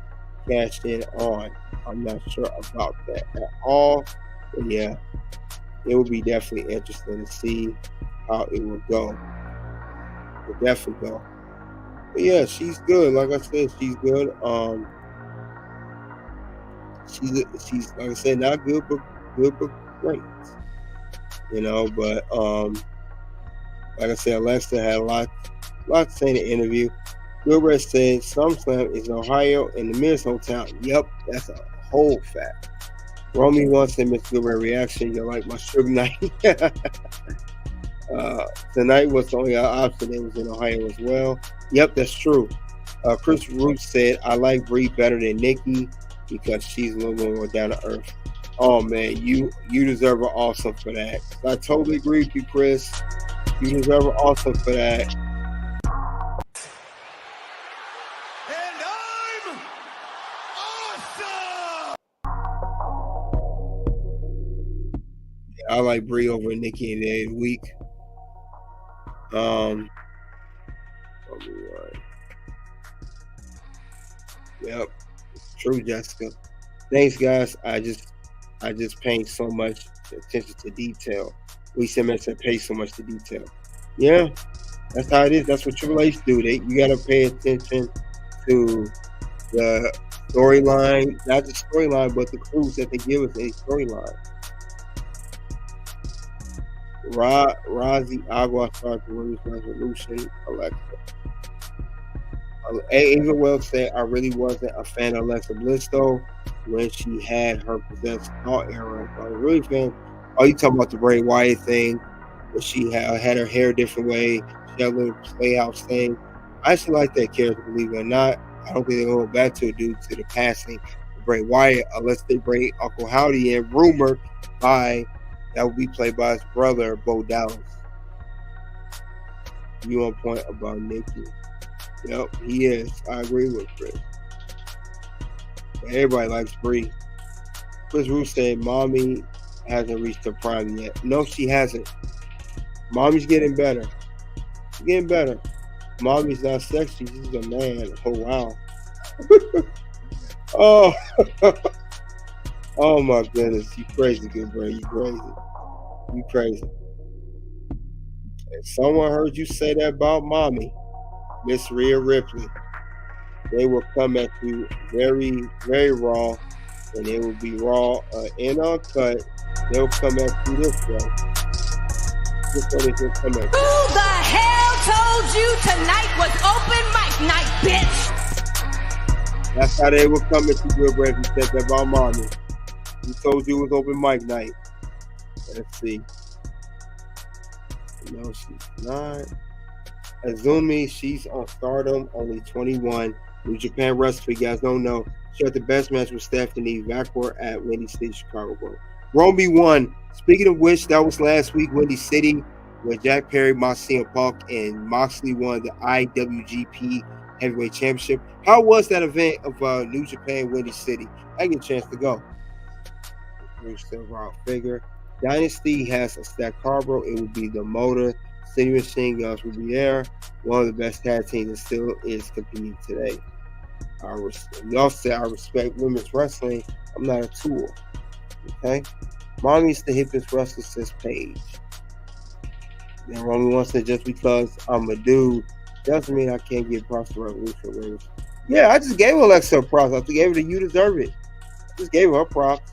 cash in on. I'm not sure about that at all. But yeah, it would be definitely interesting to see how it will go. It will definitely go. But yeah, she's good. Like I said, she's good. She's like I said, not good but great. You know, but like I said, Alexa had a lot to say in the interview. Gilbert said SummerSlam is in Ohio and the Miz hometown. Yep, that's a whole fact. Romy wants to Miss Gilbert reaction. You like my sugar night? Tonight was the only option. It was in Ohio as well. Yep, that's true. Chris Root said I like Brie better than Nikki because she's a little more down to earth. Oh man, you deserve an awesome for that. I totally agree with you, Chris. You deserve an awesome for that. And I'm awesome! Yeah, I like Brie over Nikki in the week. Yep, it's true, Jessica. Thanks, guys. I just pay so much attention to detail. We said pay so much to detail. Yeah, that's how it is. That's what Triple H do. You gotta pay attention to the storyline, not the storyline, but the clues that they give us in storyline. Rozzy Agua starts the Women's Revolution. Alexa. Ava Wells said, I really wasn't a fan of Alexa Bliss though when she had her possessed thought era. I was really fan. Oh, you talking about the Bray Wyatt thing where she had her hair a different way. She had a little playhouse thing. I actually like that character, believe it or not. I don't think they're going to go back to it due to the passing of Bray Wyatt unless they bring Uncle Howdy in, rumored by that will be played by his brother, Bo Dallas. You on point about Nikki. Yep, he is. I agree with Chris. But everybody likes Brie. Chris Root said, Mommy hasn't reached her prime yet. No, she hasn't. Mommy's getting better. She's getting better. Mommy's not sexy. She's a man. Oh, wow. Oh. Oh, my goodness. You crazy, good bro. You crazy. You crazy. If someone heard you say that about Mommy, Miss Rhea Ripley, they will come at you very, very raw, and it will be raw and uncut. They'll come at you this way. This way they will come at you. Who the hell told you tonight was open mic night, bitch? That's how they will come at you, good bread. You said that about Mommy. Who told you it was open mic night? Let's see. No, she's not. Azumi, she's on Stardom, only 21. New Japan Wrestling, you guys don't know. She had the best match with Stephanie Vaquer at Windy City, Chicago. Romy won. Speaking of which, that was last week, Windy City, where Jack Perry, CM Punk, and Moxley won the IWGP Heavyweight Championship. How was that event of New Japan Windy City? I get a chance to go. Still raw figure. Dynasty has a stacked card, bro. It would be the Motor City Machine Guns will be there. One of the best tag teams that still is competing today. Y'all say I respect women's wrestling. I'm not a tool. Okay? Mommy's the hippest wrestler since Paige. And Romy wants to just because I'm a dude doesn't mean I can't get props to Revolution. Yeah, I just gave Alexa a props. I gave her the You Deserve It. I just gave her a props.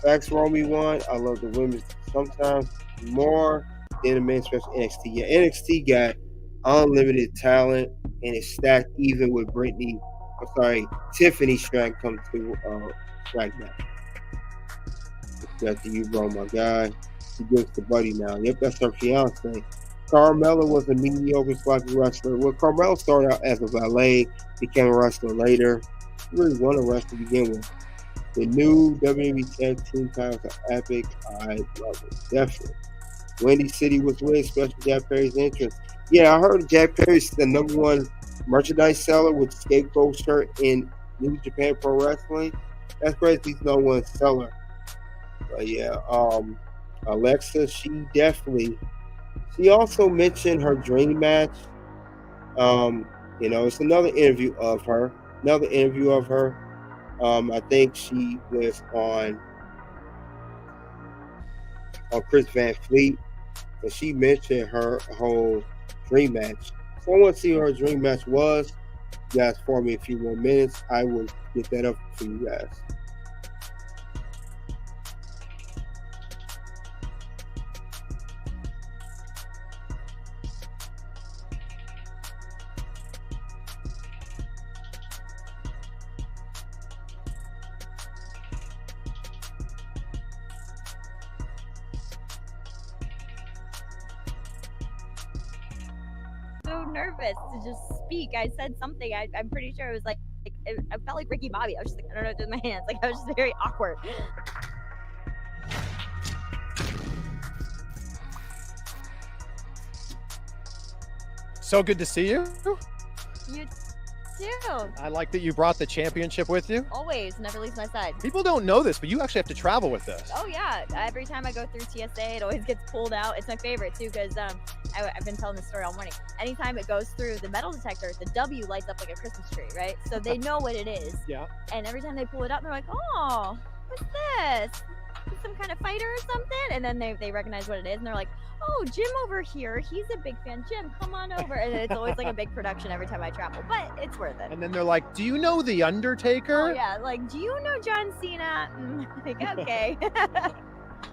Facts, Romy won. I love the women sometimes more than the men, especially NXT. Yeah, NXT got unlimited talent, and it's stacked even with Tiffany Stratton come to SmackDown. Back to you, bro, my guy. She gives to Buddy now. Yep, that's her fiance. Carmella was a mediocre sloppy wrestler. Well, Carmella started out as a valet, became a wrestler later. She really won a wrestler to begin with. The new WWE Tag Team titles are epic. I love it. Definitely. Windy City was with, especially Jack Perry's entrance. Yeah, I heard Jack Perry's the #1 merchandise seller with Scapegoat shirt in New Japan Pro Wrestling. That's crazy. He's #1 seller. But yeah, Alexa, she also mentioned her dream match. It's another interview of her. I think she was on Chris Van Fleet, and she mentioned her whole dream match. So I want to see what her dream match was. You guys, for me a few more minutes, I will get that up for you guys. Nervous to just speak. I said something. I'm pretty sure it was like I felt like Ricky Bobby. I was just like, I don't know what to do with my hands. Like, I was just very awkward. So good to see you. You too. I like that you brought the championship with you. Always, never leaves my side. People don't know this, but you actually have to travel with this. Oh yeah, every time I go through TSA, it always gets pulled out. It's my favorite too, because I've been telling this story all morning. Anytime it goes through the metal detector, the W lights up like a Christmas tree, right? So they know what it is. Yeah. And every time they pull it out, they're like, oh, what's this? Some kind of fighter or something? And then they recognize what it is, and they're like, oh, Jim over here, he's a big fan. Jim, come on over. And it's always like a big production every time I travel, but it's worth it. And then they're like, do you know The Undertaker? Oh yeah, like, do you know John Cena? Like, okay.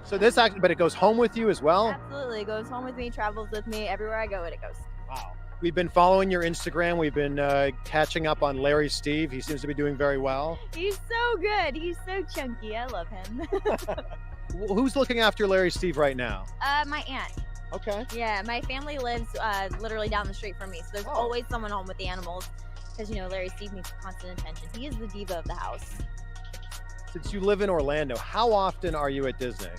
So this actually, but it goes home with you as well? Absolutely. It goes home with me, travels with me, everywhere I go, it goes. Wow. We've been following your Instagram. We've been catching up on Larry Steve. He seems to be doing very well. He's so good. He's so chunky. I love him. Who's looking after Larry Steve right now? My aunt. Okay. Yeah, my family lives literally down the street from me, so there's always someone home with the animals, because Larry Steve needs constant attention. He is the diva of the house. Since you live in Orlando, how often are you at Disney?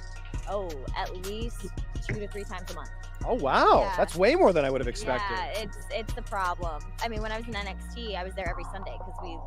Oh, at least 2 to 3 times a month. Oh wow, Yeah. That's way more than I would have expected. Yeah, it's the problem. I mean, when I was in NXT, I was there every Sunday because we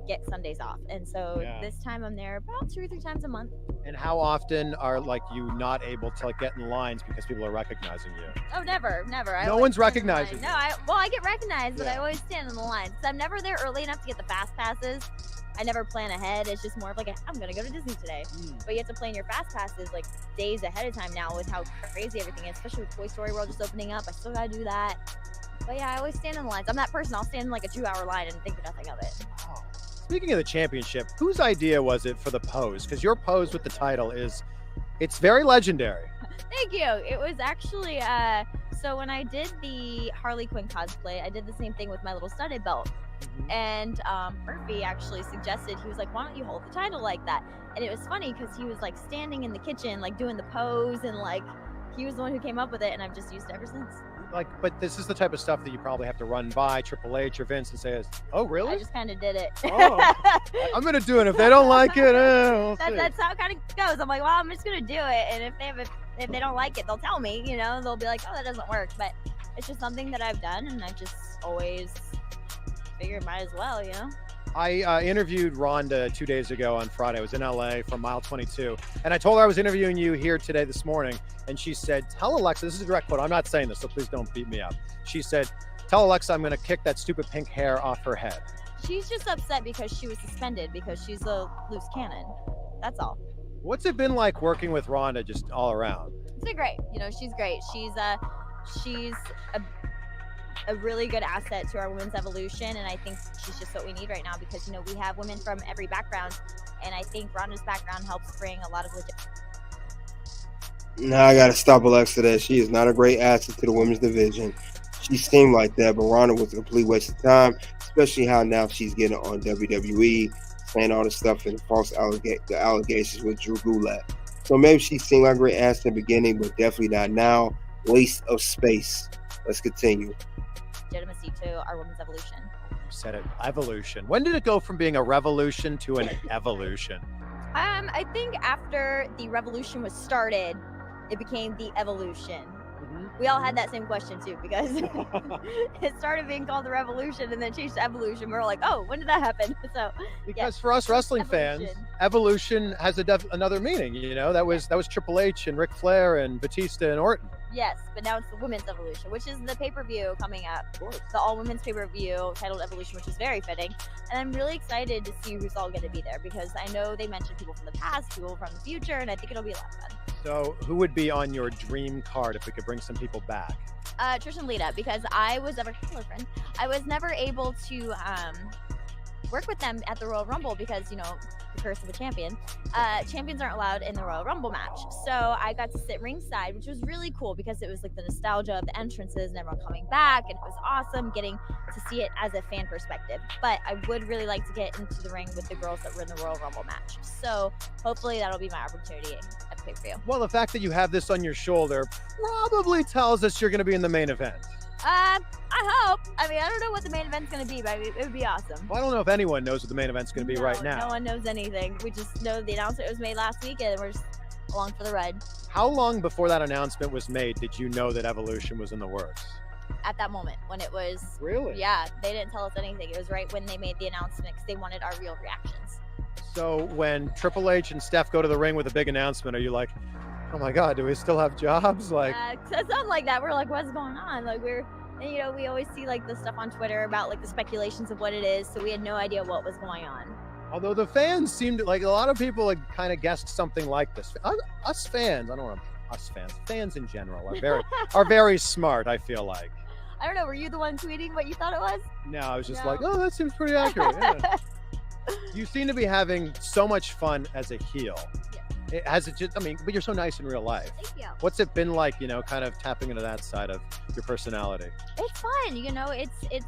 get Sundays off, and so this time I'm there about 2 or 3 times a month. And how often are you not able to get in lines because people are recognizing you? Oh, never. No one's recognizing you. No, I get recognized, but I always stand in the line. So I'm never there early enough to get the fast passes. I never plan ahead. It's just more of I'm gonna go to Disney today. But you have to plan your fast passes days ahead of time now with how crazy everything is, especially with Toy Story World just opening up. I still gotta do that. But yeah, I always stand in the lines. I'm that person. I'll stand in a 2-hour line and think nothing of it. Wow. Speaking of the championship, whose idea was it for the pose? Because your pose with the title it's very legendary. Thank you. It was actually, so when I did the Harley Quinn cosplay, I did the same thing with my little studded belt. And Murphy actually suggested, he was like, why don't you hold the title like that? And it was funny because he was standing in the kitchen, doing the pose, and he was the one who came up with it, and I've just used it ever since. But this is the type of stuff that you probably have to run by Triple H or Vince and say, oh, really? I just kind of did it. Oh, I'm going to do it. If they don't like it, that's how it kind of goes. I'm like, well, I'm just going to do it. And if they don't like it, they'll tell me, they'll be like, oh, that doesn't work. But it's just something that I've done, and I just always figured might as well, I interviewed Rhonda 2 days ago on Friday. I was in LA from Mile 22. And I told her I was interviewing you here today, this morning. And she said, tell Alexa, this is a direct quote. I'm not saying this, so please don't beat me up. She said, tell Alexa I'm going to kick that stupid pink hair off her head. She's just upset because she was suspended because she's a loose cannon. That's all. What's it been like working with Rhonda just all around? It's been great. She's great. She's a really good asset to our women's evolution, and I think she's just what we need right now because we have women from every background, and I think Rhonda's background helps bring a lot of legit. Now I gotta stop Alexa there. She is not a great asset to the women's division. she seemed like that, but Ronda was a complete waste of time, especially how now she's getting on WWE, saying all this stuff and the allegations with Drew Gulak. So maybe she seemed like a great ass in the beginning, but definitely not now. Waste of space. Let's continue. Legitimacy to our women's evolution. You said it, evolution. When did it go from being a revolution to an evolution? I think after the revolution was started, it became the evolution. We all had that same question too, because it started being called the revolution and then changed to evolution. We were like, oh, when did that happen? So because for us wrestling fans, evolution has another meaning. You know, that was Triple H and Ric Flair and Batista and Orton. Yes, but now it's the women's evolution, which is the pay-per-view coming up. Of course. The all-women's pay-per-view titled Evolution, which is very fitting. And I'm really excited to see who's all going to be there, because I know they mentioned people from the past, people from the future, and I think it'll be a lot of fun. So who would be on your dream card if we could bring some people back? Trish and Lita, because I was never able to work with them at the Royal Rumble because, you know, the curse of a champion. Champions aren't allowed in the Royal Rumble match. So I got to sit ringside, which was really cool because it was like the nostalgia of the entrances and everyone coming back, and it was awesome getting to see it as a fan perspective. But I would really like to get into the ring with the girls that were in the Royal Rumble match. So hopefully that'll be my opportunity at pay-per-view. Well, the fact that you have this on your shoulder probably tells us you're going to be in the main event. I hope. I mean, I don't know what the main event's going to be, but it would be awesome. Well, I don't know if anyone knows what the main event's going to be right now. No one knows anything. We just know the announcement was made last week, and we're just along for the ride. How long before that announcement was made did you know that Evolution was in the works? At that moment, when it was... Really? Yeah, they didn't tell us anything. It was right when they made the announcement because they wanted our real reactions. So when Triple H and Steph go to the ring with a big announcement, are you like, oh my God, do we still have jobs? Like, something like that. We're like, what's going on? Like, and, you know, we always see like the stuff on Twitter about like the speculations of what it is, so we had no idea what was going on. Although the fans seemed like a lot of people like kind of guessed something like this. Us fans, I don't want to, us fans in general are very smart, I feel like. I don't know, were you the one tweeting what you thought it was? No, I was just like, oh, that seems pretty accurate. Yeah. You seem to be having so much fun as a heel. But you're so nice in real life. Thank you. What's it been like, you know, kind of tapping into that side of your personality? It's fun, you know, it's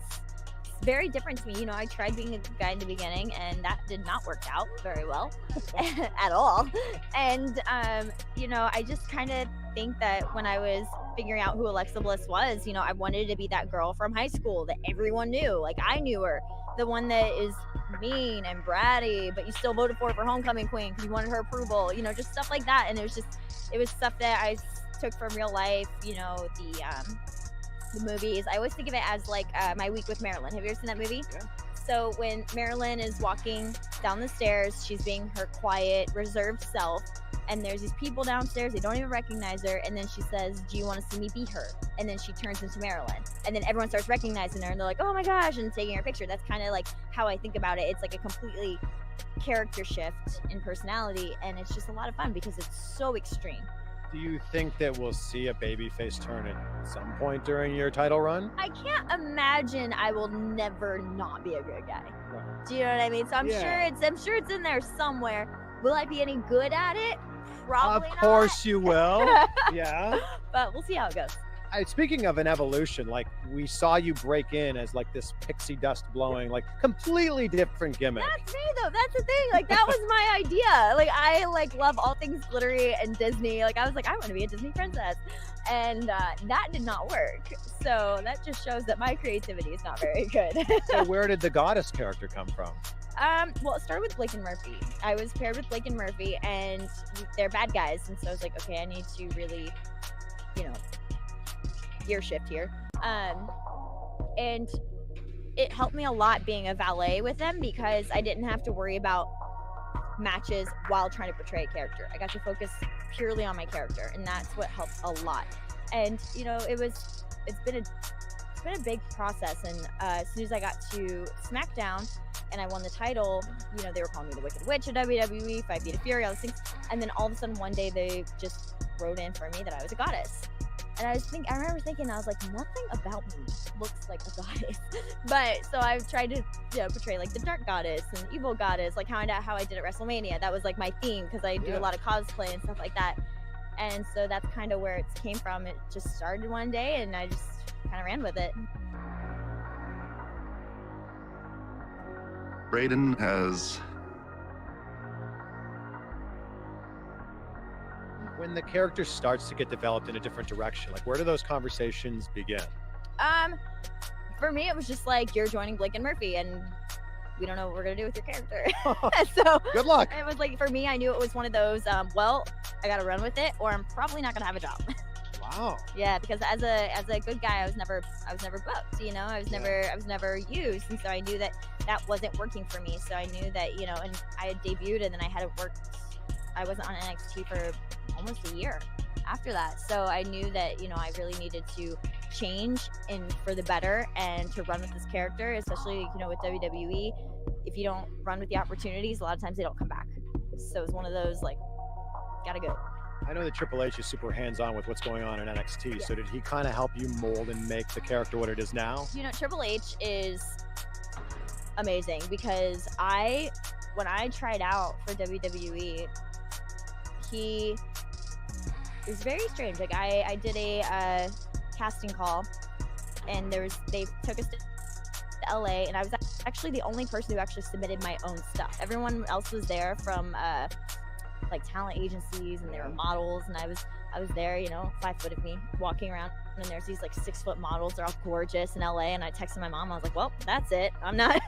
very different to me. You know, I tried being a guy in the beginning and that did not work out very well at all. And, you know, I just kind of think that when I was figuring out who Alexa Bliss was, you know, I wanted to be that girl from high school that everyone knew. Like, I knew her, the one that is mean and bratty, but you still voted for her for homecoming queen because you wanted her approval, you know, just stuff like that. And it was stuff that I took from real life, you know, the movies. I always think of it as like My Week with Marilyn. Have you ever seen that movie? Yeah. So when Marilyn is walking down the stairs, she's being her quiet, reserved self, and there's these people downstairs, they don't even recognize her, and then she says, do you want to see me be her? And then she turns into Marilyn, and then everyone starts recognizing her, and they're like, oh my gosh, and taking her picture. That's kind of like how I think about it. It's like a completely character shift in personality, and it's just a lot of fun because it's so extreme. Do you think that we'll see a babyface turn at some point during your title run? I can't imagine I will never not be a good guy. Right. Do you know what I mean? So I'm sure it's in there somewhere. Will I be any good at it? Probably not. Of course you will. Yeah. But we'll see how it goes. Speaking of an evolution, like we saw you break in as like this pixie dust blowing, like completely different gimmick. That's me though. That's the thing. Like that was my idea. Like I love all things glittery and Disney. Like I was like, I want to be a Disney princess, and that did not work. So that just shows that my creativity is not very good. So where did the goddess character come from? Well, it started with Blake and Murphy. I was paired with Blake and Murphy, and they're bad guys, and so I was like, okay, I need to really, you know, gear shift here. And it helped me a lot being a valet with them because I didn't have to worry about matches while trying to portray a character. I got to focus purely on my character, and that's what helped a lot. And you know, it's been a big process. And as soon as I got to SmackDown and I won the title, you know, they were calling me the Wicked Witch of WWE, 5 Feet of Fury, all those things. And then all of a sudden one day they just wrote in for me that I was a goddess. And I remember thinking, I was like, nothing about me looks like a goddess. But so I've tried to, you know, portray like the dark goddess and evil goddess, like how I did at WrestleMania. That was like my theme because I do a lot of cosplay and stuff like that. And so that's kind of where it came from. It just started one day and I just kind of ran with it. Braden has. When the character starts to get developed in a different direction, like where do those conversations begin? For me, it was just like, you're joining Blake and Murphy, and we don't know what we're gonna do with your character. So good luck. It was like, for me, I knew it was one of those, well, I gotta run with it, or I'm probably not gonna have a job. Wow. Yeah, because as a good guy, I was never booked. You know, I was never used, and so I knew that wasn't working for me. So I knew that, you know, and I had debuted, and then I hadn't worked. I wasn't on NXT for almost a year after that. So I knew that, you know, I really needed to change and for the better and to run with this character, especially, you know, with WWE. If you don't run with the opportunities, a lot of times they don't come back. So it's one of those, like, gotta go. I know that Triple H is super hands-on with what's going on in NXT. Yeah. So did he kind of help you mold and make the character what it is now? You know, Triple H is amazing because when I tried out for WWE, it was very strange. Like I did a casting call, and they took us to LA, and I was actually the only person who actually submitted my own stuff. Everyone else was there from like talent agencies, and they were models, and I was there, you know, 5 foot of me walking around, and there's these like 6 foot models. They're all gorgeous in LA, and I texted my mom. I was like, well, that's it. I'm not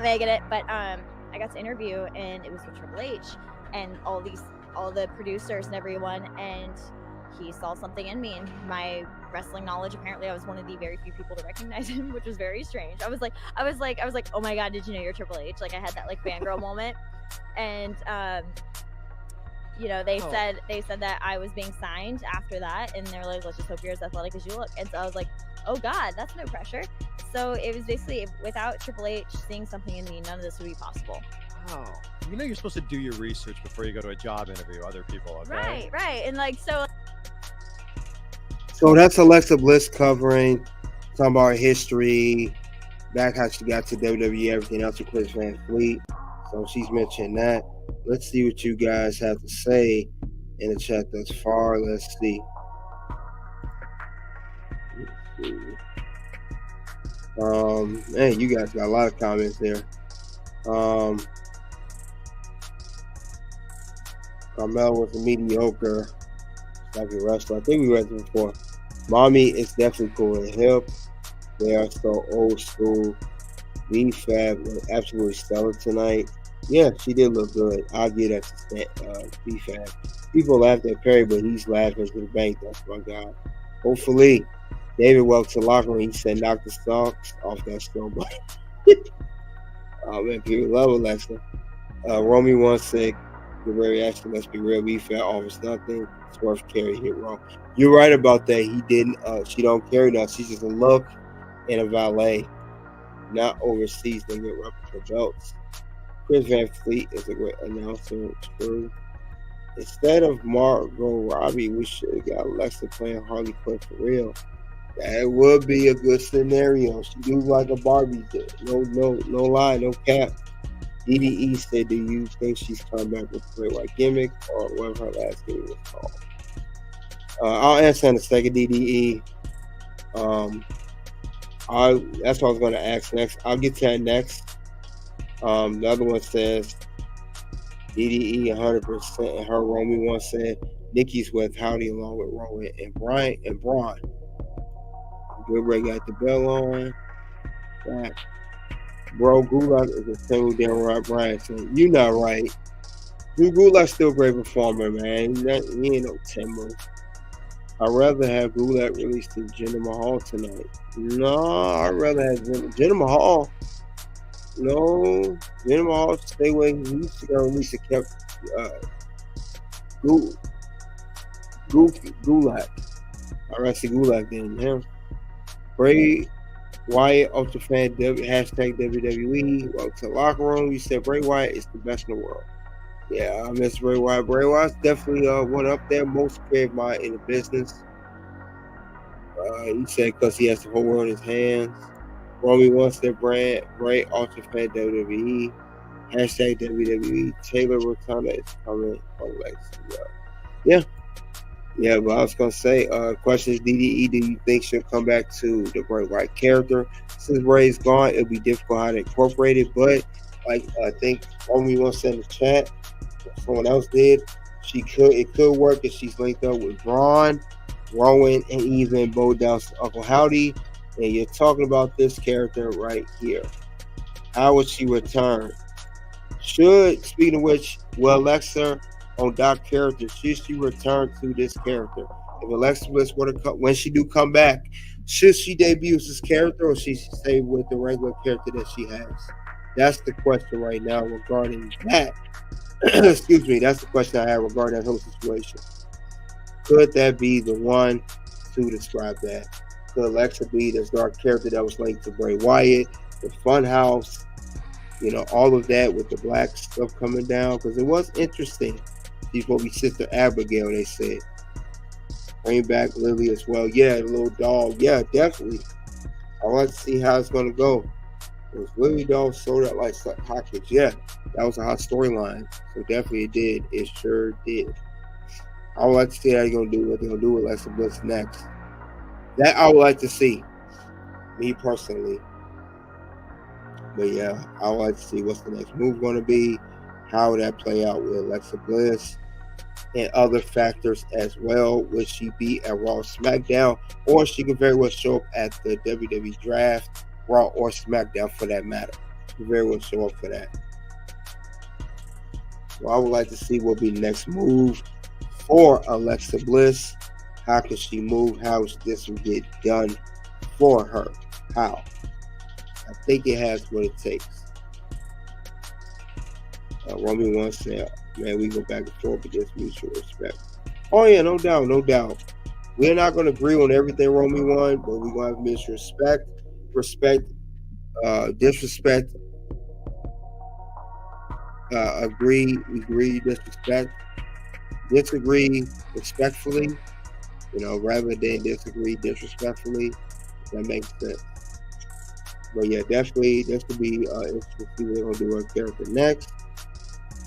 making it. But I got to interview, and it was with Triple H and all the producers and everyone, and he saw something in me and my wrestling knowledge. Apparently I was one of the very few people to recognize him, which was very strange. I was like, oh my God, did you know you're Triple H? Like I had that like fangirl moment. And you know, they said that I was being signed after that, and they're like, let's just hope you're as athletic as you look. And so I was like, oh God, that's no pressure. So it was basically, without Triple H seeing something in me, none of this would be possible. Wow. You know, you're supposed to do your research before you go to a job interview, other people, okay? Right. And like, so that's Alexa Bliss covering, talking about her history, back how she got to WWE, everything else with Chris Van Fleet. So she's mentioned that. Let's see what you guys have to say in the chat thus far. Let's see. Man, you guys got a lot of comments there. Carmel was a mediocre like a wrestler. I think we read it before. Mommy is definitely cool and hip. They are so old school. B-Fab was absolutely stellar tonight. Yeah, she did look good. I'll give that to B-Fab. People laughed at Perry, but he's laughing to the bank. That's my guy. Hopefully, David welcome to the locker room. He said, knock the socks off that stone bike. Oh, man, people love Alexa. Romy once said, the reaction, let's be real, B-Fab offers nothing. Swerve carry hit wrong. You're right about that. He didn't. She don't carry nothing. She's just a look and a valet. Not overseas. They get replica belts. Chris Van Fleet is a great announcer. It's true. Instead of Margot Robbie, we should have got Alexa playing Harley Quinn for real. That would be a good scenario. She do like a Barbie did. No lie, no cap. DDE said, do you think she's coming back with a Great White gimmick or whatever her last gimmick was called? I'll answer in a second, DDE. That's what I was going to ask next. I'll get to that next. The other one says, DDE 100%, and her Romy one said, Nikki's with Howdy along with Rowan and Brian and Braun. Goodbray got the bell on. Right. Bro, Gulak is a single damn Rob Bryan saying, you not right. Dude, Gulak's still a great performer, man. He ain't no Timber. I'd rather have Gulak released to Jinder Mahal tonight. No, I'd rather have Jinder Mahal. No, Jinder Mahal stay away. He used to go release a kept Gulak. I'd rather see Gulak than him. Bray Wyatt, Ultra Fan, hashtag WWE. Welcome to the locker room. You said Bray Wyatt is the best in the world. Yeah, I miss Bray Wyatt. Bray Wyatt's definitely one up there, most creative mind in the business. He said because he has the whole world in his hands. Romy wants their brand. Bray, Ultra Fan, WWE. Hashtag WWE. Taylor Rotunda is coming on Legacy. Yeah. Yeah, but I was gonna say, question is DDE, do you think she'll come back to the Bray Wyatt character? Since Bray's gone, it'll be difficult how to incorporate it, but like I think Omi wants to in the chat, someone else did, it could work if she's linked up with Braun, Rowan, and even Bo Dow's Uncle Howdy. And you're talking about this character right here. How would she return? Speaking of which, will Alexa on Doc character, should she return to this character? If Alexa Bliss were to come, when she do come back, should she debut as this character or should she stay with the regular character that she has? That's the question right now regarding that. Excuse me, that's the question I have regarding that whole situation. Could that be the one to describe that? Could Alexa be this dark character that was linked to Bray Wyatt, the Fun House, all of that with the black stuff coming down? Because it was interesting. She's supposed to be Sister Abigail, they said. Bring back Lily as well. Yeah, the little doll. Yeah, definitely. I want to see how it's going to go. Because Lily doll sold out like hotcakes. Yeah, that was a hot storyline. So definitely it did. It sure did. I would like to see how they're going to do what they're going to do with Alexa Bliss next. That I would like to see. Me personally. But yeah, I would like to see what's the next move going to be. How would that play out with Alexa Bliss? And other factors as well. Will she be at Raw or SmackDown? Or she could very well show up at the WWE Draft, Raw or SmackDown for that matter. She could very well show up for that. So I would like to see what will be the next move for Alexa Bliss. How can she move? How this will get done for her? How? I think it has what it takes. Romy wants to say, man, we go back and forth with this mutual respect. Oh, yeah, no doubt, no doubt. We're not going to agree on everything Romy won, but we're going to have mutual respect. Disrespect. Agree, disrespect. Disagree respectfully, rather than disagree disrespectfully. If that makes sense. But yeah, definitely, this could be interesting to see what they're going to do with her character next.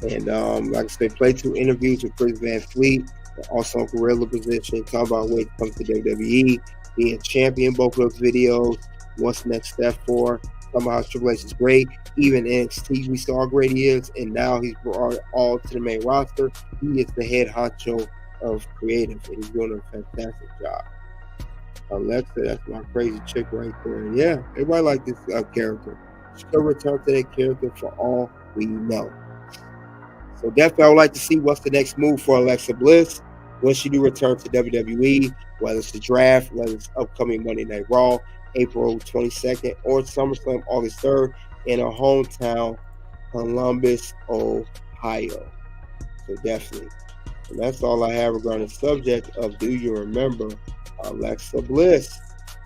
And like I said, play 2 interviews with Chris Van Fleet, also in gorilla position, talk about when it comes to WWE, being champion, both of those videos, what's the next step for, talking about how Triple H is great, even NXT, we saw how great he is, and now he's brought all to the main roster. He is the head honcho of creative, and he's doing a fantastic job. Alexa, that's my crazy chick right there. And yeah, everybody like this character. She could return to that character for all we know. So definitely I would like to see what's the next move for Alexa Bliss when she do return to WWE, whether it's the draft, whether it's upcoming Monday Night Raw, April 22nd, or SummerSlam August 3rd in her hometown, Columbus, Ohio. So definitely. And that's all I have regarding the subject of Do You Remember Alexa Bliss?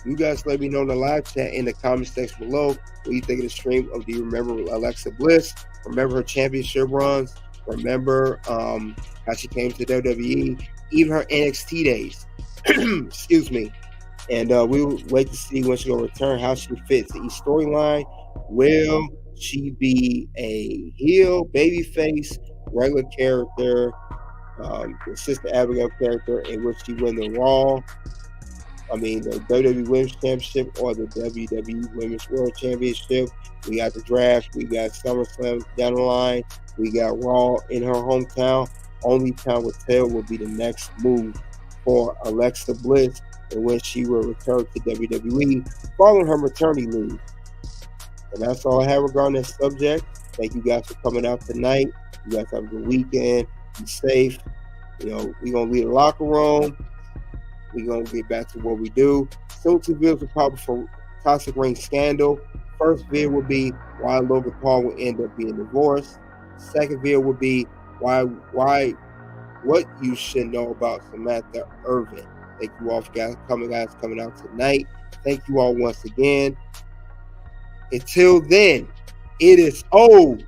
You guys let me know in the live chat in the comment section below what you think of the stream of Do You Remember Alexa Bliss? Remember her championship runs? Remember how she came to WWE? Even her NXT days. Excuse me. And we will wait to see when she's going to return, how she fits each storyline. Will she be a heel, babyface, regular character, the Sister Abigail character, and will she win the the WWE Women's Championship or the WWE Women's World Championship? We got the draft. We got SummerSlam down the line. We got Raw in her hometown. Only time will tell will be the next move for Alexa Bliss and when she will return to WWE following her maternity leave. And that's all I have regarding that subject. Thank you guys for coming out tonight. You guys have a good weekend. Be safe. We're going to leave the locker room. We're going to get back to what we do. Soon 2 videos will pop for Toxic Ring Scandal. First video will be why Logan Paul will end up being divorced. Second video will be what you should know about Samantha Irvin. Thank you all for guys coming out tonight. Thank you all once again. Until then, it is OUT.